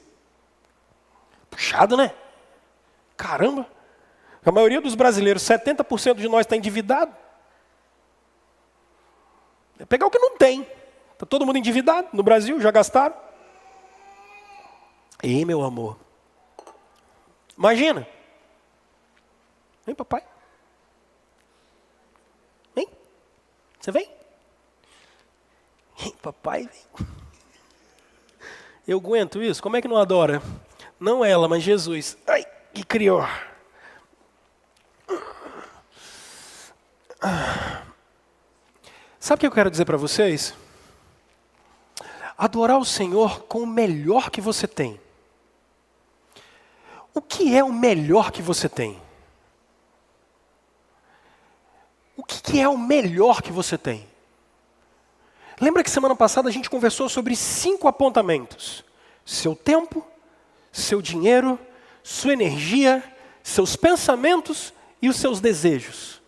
Puxado, né? Caramba. A maioria dos brasileiros, 70% de nós está endividado. É pegar o que não tem. Está todo mundo endividado no Brasil, já gastaram. Ei, meu amor. Imagina. Vem, papai. Vem. Você vem? Vem, papai, vem. Eu aguento isso? Como é que não adora? Não ela, mas Jesus. Ai, que criou. Sabe o que eu quero dizer para vocês? Adorar o Senhor com o melhor que você tem. O que é o melhor que você tem? O que é o melhor que você tem? Lembra que semana passada a gente conversou sobre 5 apontamentos. Seu tempo, seu dinheiro, sua energia, seus pensamentos e os seus desejos.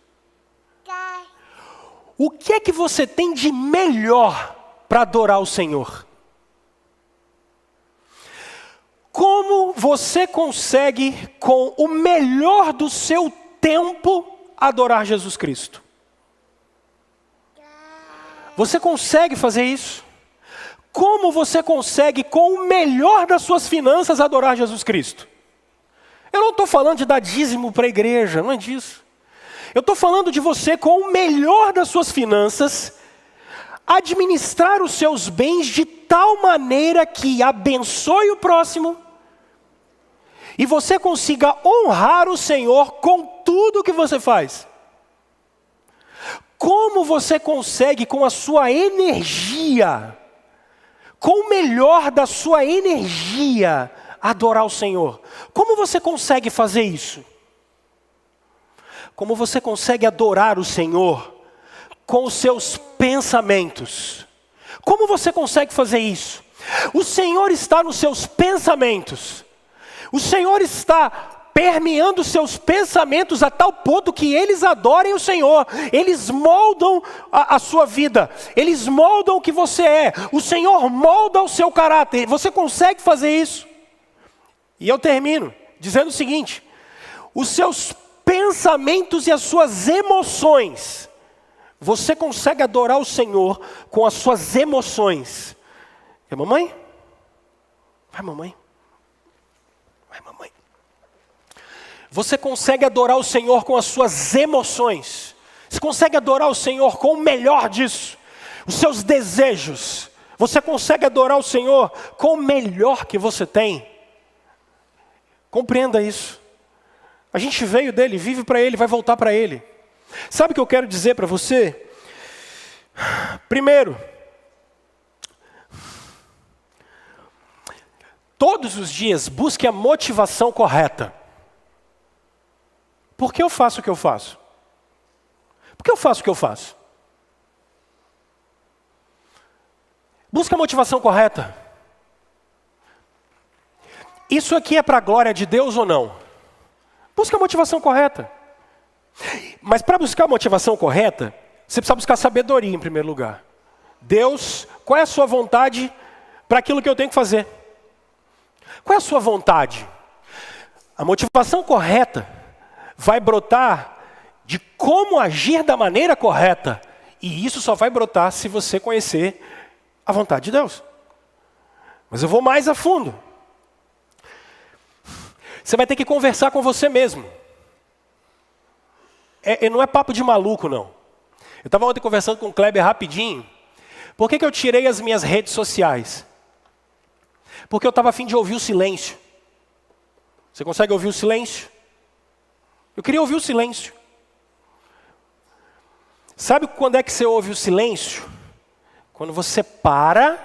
O que é que você tem de melhor para adorar o Senhor? Como você consegue, com o melhor do seu tempo, adorar Jesus Cristo? Você consegue fazer isso? Como você consegue, com o melhor das suas finanças, adorar Jesus Cristo? Eu não estou falando de dar dízimo para a igreja, não é disso. Eu estou falando de você, com o melhor das suas finanças, administrar os seus bens de tal maneira que abençoe o próximo e você consiga honrar o Senhor com tudo que você faz. Como você consegue, com a sua energia, com o melhor da sua energia, adorar o Senhor? Como você consegue fazer isso? Como você consegue adorar o Senhor com os seus pensamentos? Como você consegue fazer isso? O Senhor está nos seus pensamentos. O Senhor está permeando os seus pensamentos a tal ponto que eles adorem o Senhor. Eles moldam a sua vida. Eles moldam o que você é. O Senhor molda o seu caráter. Você consegue fazer isso? E eu termino dizendo o seguinte: os seus pensamentos e as suas emoções. Você consegue adorar o Senhor com as suas emoções. É mamãe? Vai, mamãe. Vai, mamãe. Você consegue adorar o Senhor com as suas emoções. Você consegue adorar o Senhor com o melhor disso. Os seus desejos. Você consegue adorar o Senhor com o melhor que você tem. Compreenda isso. A gente veio dele, vive para ele, vai voltar para ele. Sabe o que eu quero dizer para você? Primeiro, todos os dias busque a motivação correta. Por que eu faço o que eu faço? Por que eu faço o que eu faço? Busque a motivação correta. Isso aqui é para a glória de Deus ou não? Busca a motivação correta. Mas para buscar a motivação correta, você precisa buscar sabedoria em primeiro lugar. Deus, qual é a sua vontade para aquilo que eu tenho que fazer? Qual é a sua vontade? A motivação correta vai brotar de como agir da maneira correta. E isso só vai brotar se você conhecer a vontade de Deus. Mas eu vou mais a fundo. Você vai ter que conversar com você mesmo. Não é papo de maluco, não. Eu estava ontem conversando com o Kleber rapidinho. Por que eu tirei as minhas redes sociais? Porque eu estava a fim de ouvir o silêncio. Você consegue ouvir o silêncio? Eu queria ouvir o silêncio. Sabe quando é que você ouve o silêncio? Quando você para,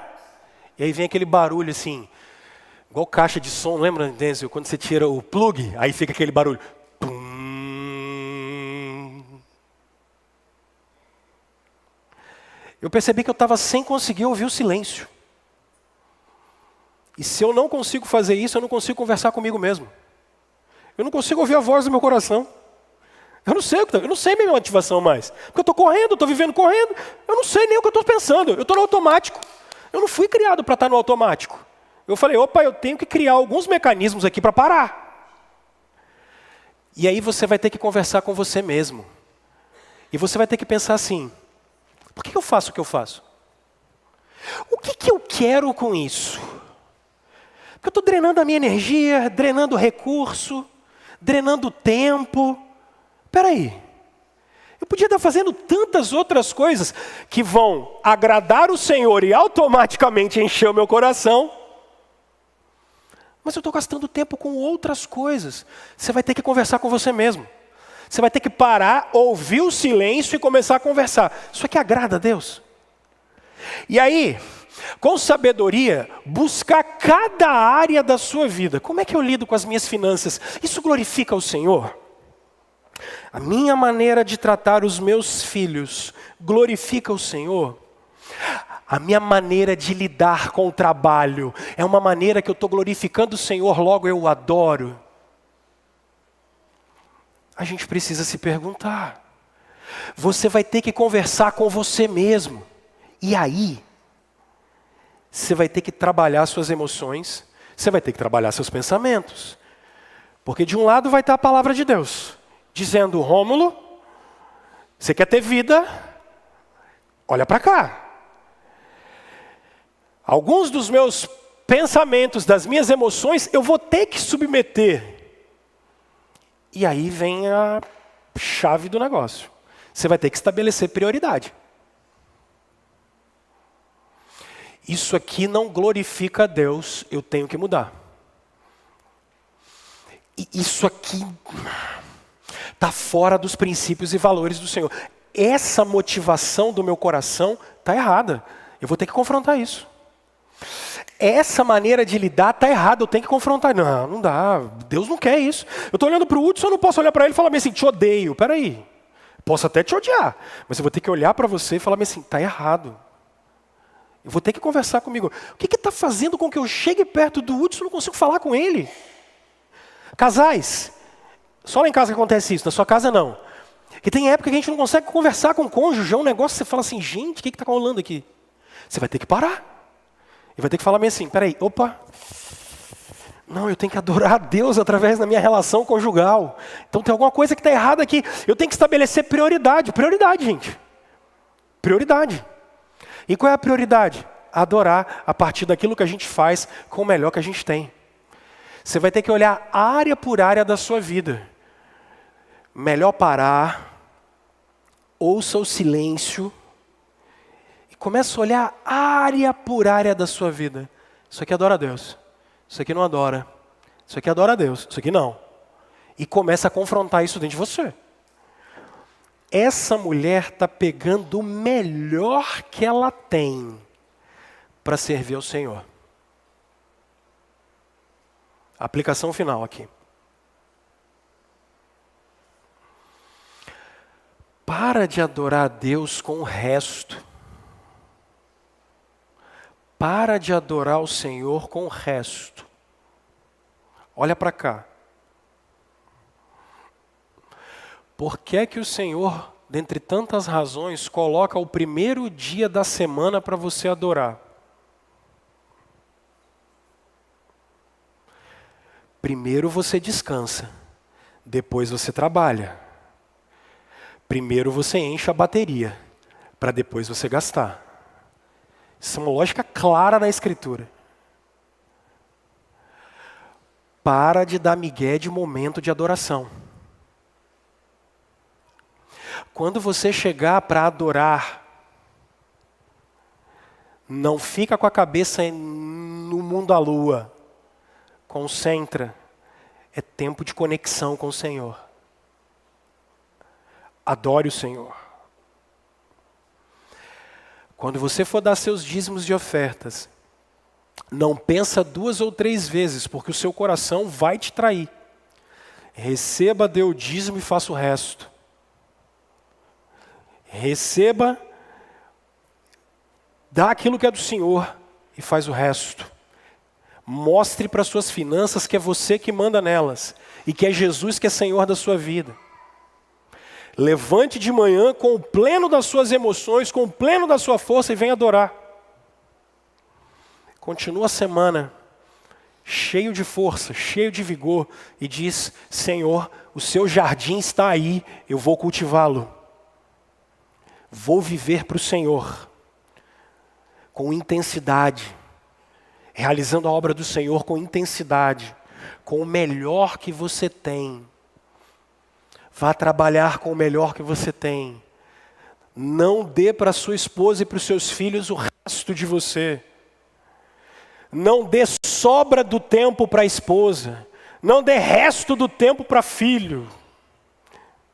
e aí vem aquele barulho assim, igual caixa de som, lembra, Denzio? Quando você tira o plug, aí fica aquele barulho. Eu percebi que eu estava sem conseguir ouvir o silêncio. E se eu não consigo fazer isso, eu não consigo conversar comigo mesmo. Eu não consigo ouvir a voz do meu coração. Eu não sei minha motivação mais. Porque eu estou correndo, estou vivendo correndo. Eu não sei nem o que eu estou pensando. Eu estou no automático. Eu não fui criado para estar no automático. Eu falei, opa, eu tenho que criar alguns mecanismos aqui para parar. E aí você vai ter que conversar com você mesmo. E você vai ter que pensar assim, por que eu faço o que eu faço? O que eu quero com isso? Porque eu estou drenando a minha energia, drenando o recurso, drenando o tempo. Espera aí. Eu podia estar fazendo tantas outras coisas que vão agradar o Senhor e automaticamente encher o meu coração. Mas eu estou gastando tempo com outras coisas. Você vai ter que conversar com você mesmo. Você vai ter que parar, ouvir o silêncio e começar a conversar. Isso aqui agrada a Deus? E aí, com sabedoria, buscar cada área da sua vida. Como é que eu lido com as minhas finanças? Isso glorifica o Senhor? A minha maneira de tratar os meus filhos glorifica o Senhor? A minha maneira de lidar com o trabalho é uma maneira que eu estou glorificando o Senhor, logo eu o adoro. A gente precisa se perguntar. Você vai ter que conversar com você mesmo. E aí, você vai ter que trabalhar suas emoções, você vai ter que trabalhar seus pensamentos. Porque de um lado vai estar a palavra de Deus, dizendo: Rômulo, você quer ter vida? Olha para cá. Alguns dos meus pensamentos, das minhas emoções, eu vou ter que submeter. E aí vem a chave do negócio. Você vai ter que estabelecer prioridade. Isso aqui não glorifica a Deus, eu tenho que mudar. E isso aqui está fora dos princípios e valores do Senhor. Essa motivação do meu coração está errada. Eu vou ter que confrontar isso. Essa maneira de lidar está errada, eu tenho que confrontar. Não, não dá, Deus não quer isso. Eu estou olhando para o Hudson, eu não posso olhar para ele e falar assim: te odeio. Peraí, posso até te odiar, mas eu vou ter que olhar para você e falar assim: está errado. Eu vou ter que conversar comigo. O que está fazendo com que eu chegue perto do Hudson e não consigo falar com ele? Casais, só lá em casa que acontece isso, na sua casa não. E tem época que a gente não consegue conversar com o cônjuge, é um negócio que você fala assim: gente, o que está rolando aqui? Você vai ter que parar. E vai ter que falar meio assim: peraí, opa. Não, eu tenho que adorar a Deus através da minha relação conjugal. Então tem alguma coisa que está errada aqui. Eu tenho que estabelecer prioridade. Prioridade, gente. Prioridade. E qual é a prioridade? Adorar a partir daquilo que a gente faz com o melhor que a gente tem. Você vai ter que olhar área por área da sua vida. Melhor parar, ouça o silêncio e começa a olhar área por área da sua vida. Isso aqui adora a Deus. Isso aqui não adora. Isso aqui adora a Deus. Isso aqui não. E começa a confrontar isso dentro de você. Essa mulher está pegando o melhor que ela tem para servir ao Senhor. Aplicação final aqui. Para de adorar a Deus com o resto. Para de adorar o Senhor com o resto. Olha para cá. Por que é que o Senhor, dentre tantas razões, coloca o primeiro dia da semana para você adorar? Primeiro você descansa, depois você trabalha. Primeiro você enche a bateria, para depois você gastar. Isso é uma lógica clara na Escritura. Para de dar migué de momento de adoração. Quando você chegar para adorar, não fica com a cabeça no mundo à lua. Concentra. É tempo de conexão com o Senhor. Adore o Senhor. Quando você for dar seus dízimos e ofertas, não pensa 2 ou 3 vezes, porque o seu coração vai te trair. Receba, dê o dízimo e faça o resto. Receba, dá aquilo que é do Senhor e faz o resto. Mostre para suas finanças que é você que manda nelas e que é Jesus que é Senhor da sua vida. Levante de manhã com o pleno das suas emoções, com o pleno da sua força e venha adorar. Continua a semana cheio de força, cheio de vigor e diz: Senhor, o seu jardim está aí, eu vou cultivá-lo. Vou viver para o Senhor com intensidade, realizando a obra do Senhor com intensidade, com o melhor que você tem. Vá trabalhar com o melhor que você tem. Não dê para sua esposa e para os seus filhos o resto de você. Não dê sobra do tempo para a esposa. Não dê resto do tempo para filho.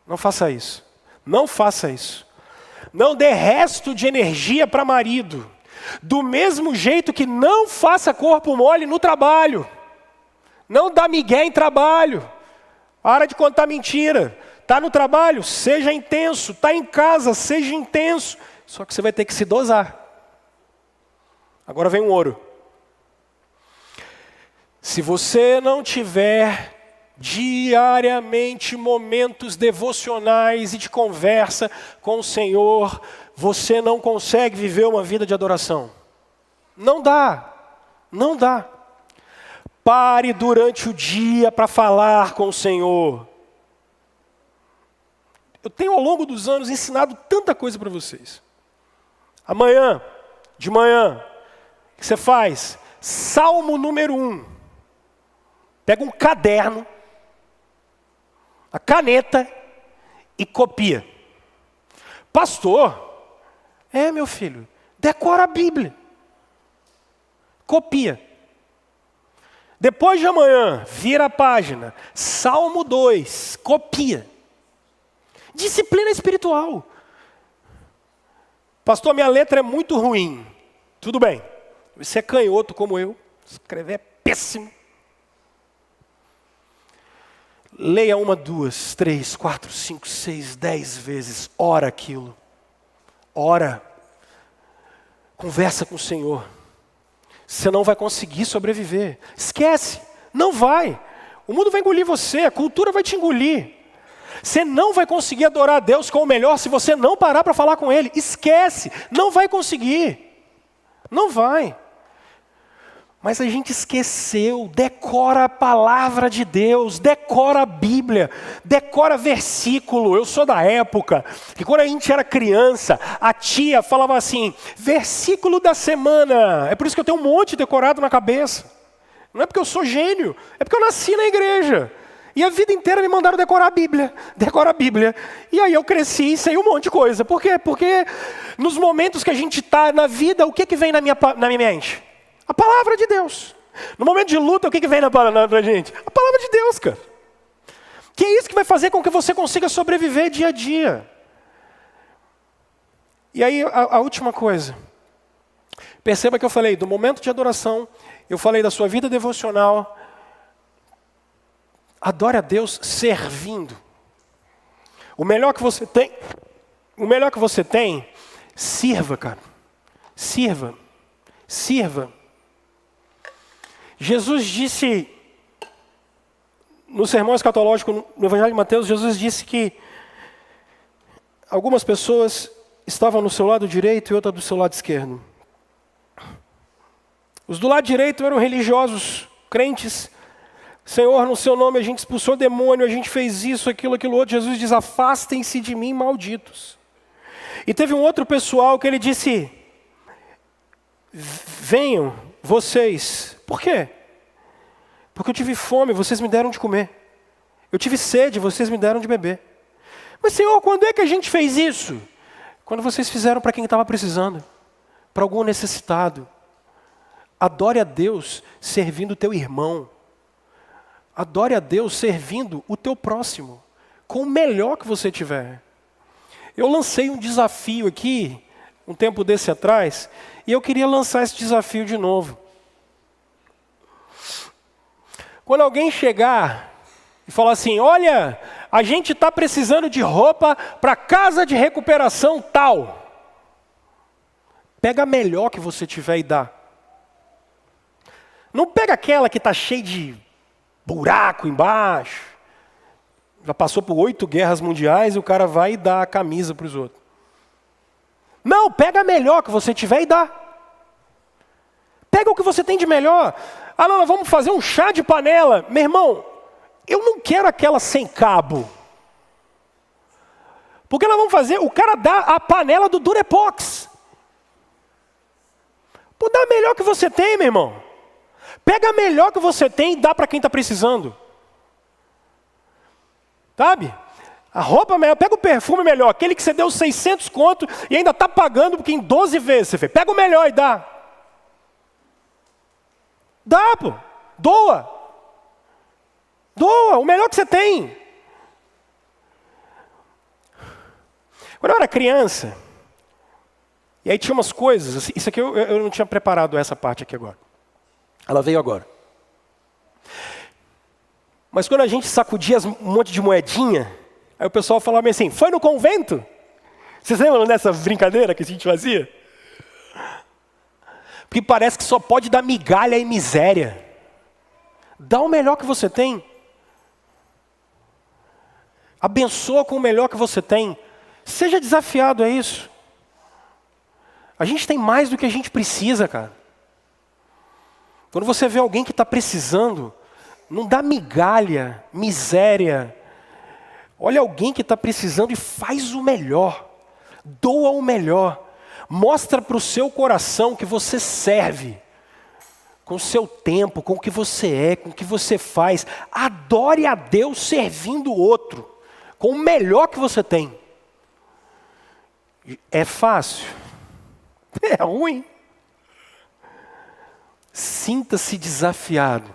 Não faça isso. Não faça isso. Não dê resto de energia para marido. Do mesmo jeito que não faça corpo mole no trabalho. Não dá migué em trabalho. Para de contar mentira. Está no trabalho? Seja intenso. Está em casa? Seja intenso. Só que você vai ter que se dosar. Agora vem o ouro. Se você não tiver diariamente momentos devocionais e de conversa com o Senhor, você não consegue viver uma vida de adoração. Não dá, não dá. Pare durante o dia para falar com o Senhor. Eu tenho ao longo dos anos ensinado tanta coisa para vocês. Amanhã, de manhã, o que você faz? Salmo número 1. Pega um caderno, a caneta e copia. Pastor, meu filho, decora a Bíblia. Copia. Depois de amanhã, vira a página. Salmo 2, copia. Disciplina espiritual. Pastor, minha letra é muito ruim. Tudo bem. Você é canhoto como eu. Escrever é péssimo. Leia 1, 2, 3, 4, 5, 6, 10 vezes. Ora aquilo. Ora. Conversa com o Senhor. Você não vai conseguir sobreviver. Esquece. Não vai. O mundo vai engolir você. A cultura vai te engolir. Você não vai conseguir adorar a Deus com o melhor se você não parar para falar com Ele. Esquece. Não vai conseguir. Não vai. Mas a gente esqueceu, decora a palavra de Deus, decora a Bíblia, decora versículo. Eu sou da época que quando a gente era criança, a tia falava assim, versículo da semana. É por isso que eu tenho um monte decorado na cabeça. Não é porque eu sou gênio, é porque eu nasci na igreja. E a vida inteira me mandaram decorar a Bíblia, decora a Bíblia. E aí eu cresci e sei um monte de coisa. Por quê? Porque nos momentos que a gente está na vida, o que vem na minha mente? A palavra de Deus. No momento de luta, o que vem pra gente? A palavra de Deus, cara. Que é isso que vai fazer com que você consiga sobreviver dia a dia. E aí, a última coisa. Perceba que eu falei do momento de adoração, eu falei da sua vida devocional. Adore a Deus servindo. O melhor que você tem, sirva, cara. Sirva. Jesus disse, no sermão escatológico, no Evangelho de Mateus, Jesus disse que algumas pessoas estavam no seu lado direito e outras do seu lado esquerdo. Os do lado direito eram religiosos, crentes. Senhor, no seu nome a gente expulsou demônio, a gente fez isso, aquilo outro. Jesus diz, afastem-se de mim, malditos. E teve um outro pessoal que ele disse, venham vocês. Por quê? Porque eu tive fome, vocês me deram de comer. Eu tive sede, vocês me deram de beber. Mas Senhor, quando é que a gente fez isso? Quando vocês fizeram para quem estava precisando, para algum necessitado. Adore a Deus servindo o teu irmão. Adore a Deus servindo o teu próximo, com o melhor que você tiver. Eu lancei um desafio aqui, um tempo desse atrás, e eu queria lançar esse desafio de novo. Quando alguém chegar e falar assim, olha, a gente está precisando de roupa para casa de recuperação tal. Pega a melhor que você tiver e dá. Não pega aquela que está cheia de buraco embaixo. Já passou por 8 guerras mundiais e o cara vai e dá a camisa para os outros. Não, pega a melhor que você tiver e dá. Pega o que você tem de melhor. Ah, não, nós vamos fazer um chá de panela. Meu irmão, eu não quero aquela sem cabo. Porque nós vamos fazer, o cara dá a panela do Durepox. Pô, dá a melhor que você tem, meu irmão. Pega a melhor que você tem e dá para quem está precisando. Sabe? A roupa melhor, pega o perfume melhor, aquele que você deu 600 conto e ainda está pagando porque em 12 vezes você fez. Pega o melhor e dá. Dá, pô. Doa. Doa, o melhor que você tem. Quando eu era criança, e aí tinha umas coisas, isso aqui eu não tinha preparado essa parte aqui agora. Ela veio agora. Mas quando a gente sacudia um monte de moedinha, aí o pessoal falava assim, foi no convento? Vocês lembram dessa brincadeira que a gente fazia? Porque parece que só pode dar migalha e miséria. Dá o melhor que você tem. Abençoa com o melhor que você tem. Seja desafiado a isso. A gente tem mais do que a gente precisa, cara. Quando você vê alguém que está precisando, não dá migalha, miséria. Olha alguém que está precisando e faz o melhor. Doa o melhor. Mostra para o seu coração que você serve. Com o seu tempo, com o que você é, com o que você faz. Adore a Deus servindo o outro. Com o melhor que você tem. É fácil? É ruim. Sinta-se desafiado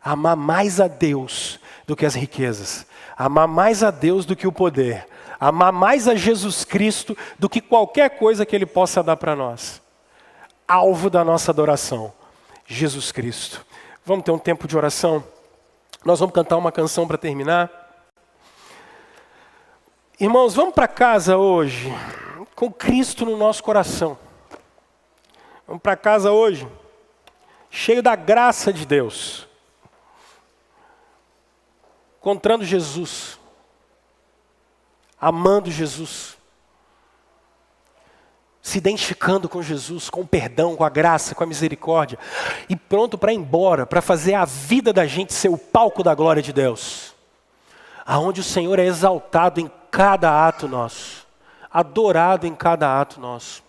a amar mais a Deus do que as riquezas. Amar mais a Deus do que o poder. Amar mais a Jesus Cristo do que qualquer coisa que Ele possa dar para nós. Alvo da nossa adoração. Jesus Cristo. Vamos ter um tempo de oração? Nós vamos cantar uma canção para terminar. Irmãos, vamos para casa hoje com Cristo no nosso coração. Vamos para casa hoje cheio da graça de Deus. Encontrando Jesus. Amando Jesus. Se identificando com Jesus, com o perdão, com a graça, com a misericórdia. E pronto para ir embora, para fazer a vida da gente ser o palco da glória de Deus. Aonde o Senhor é exaltado em cada ato nosso. Adorado em cada ato nosso.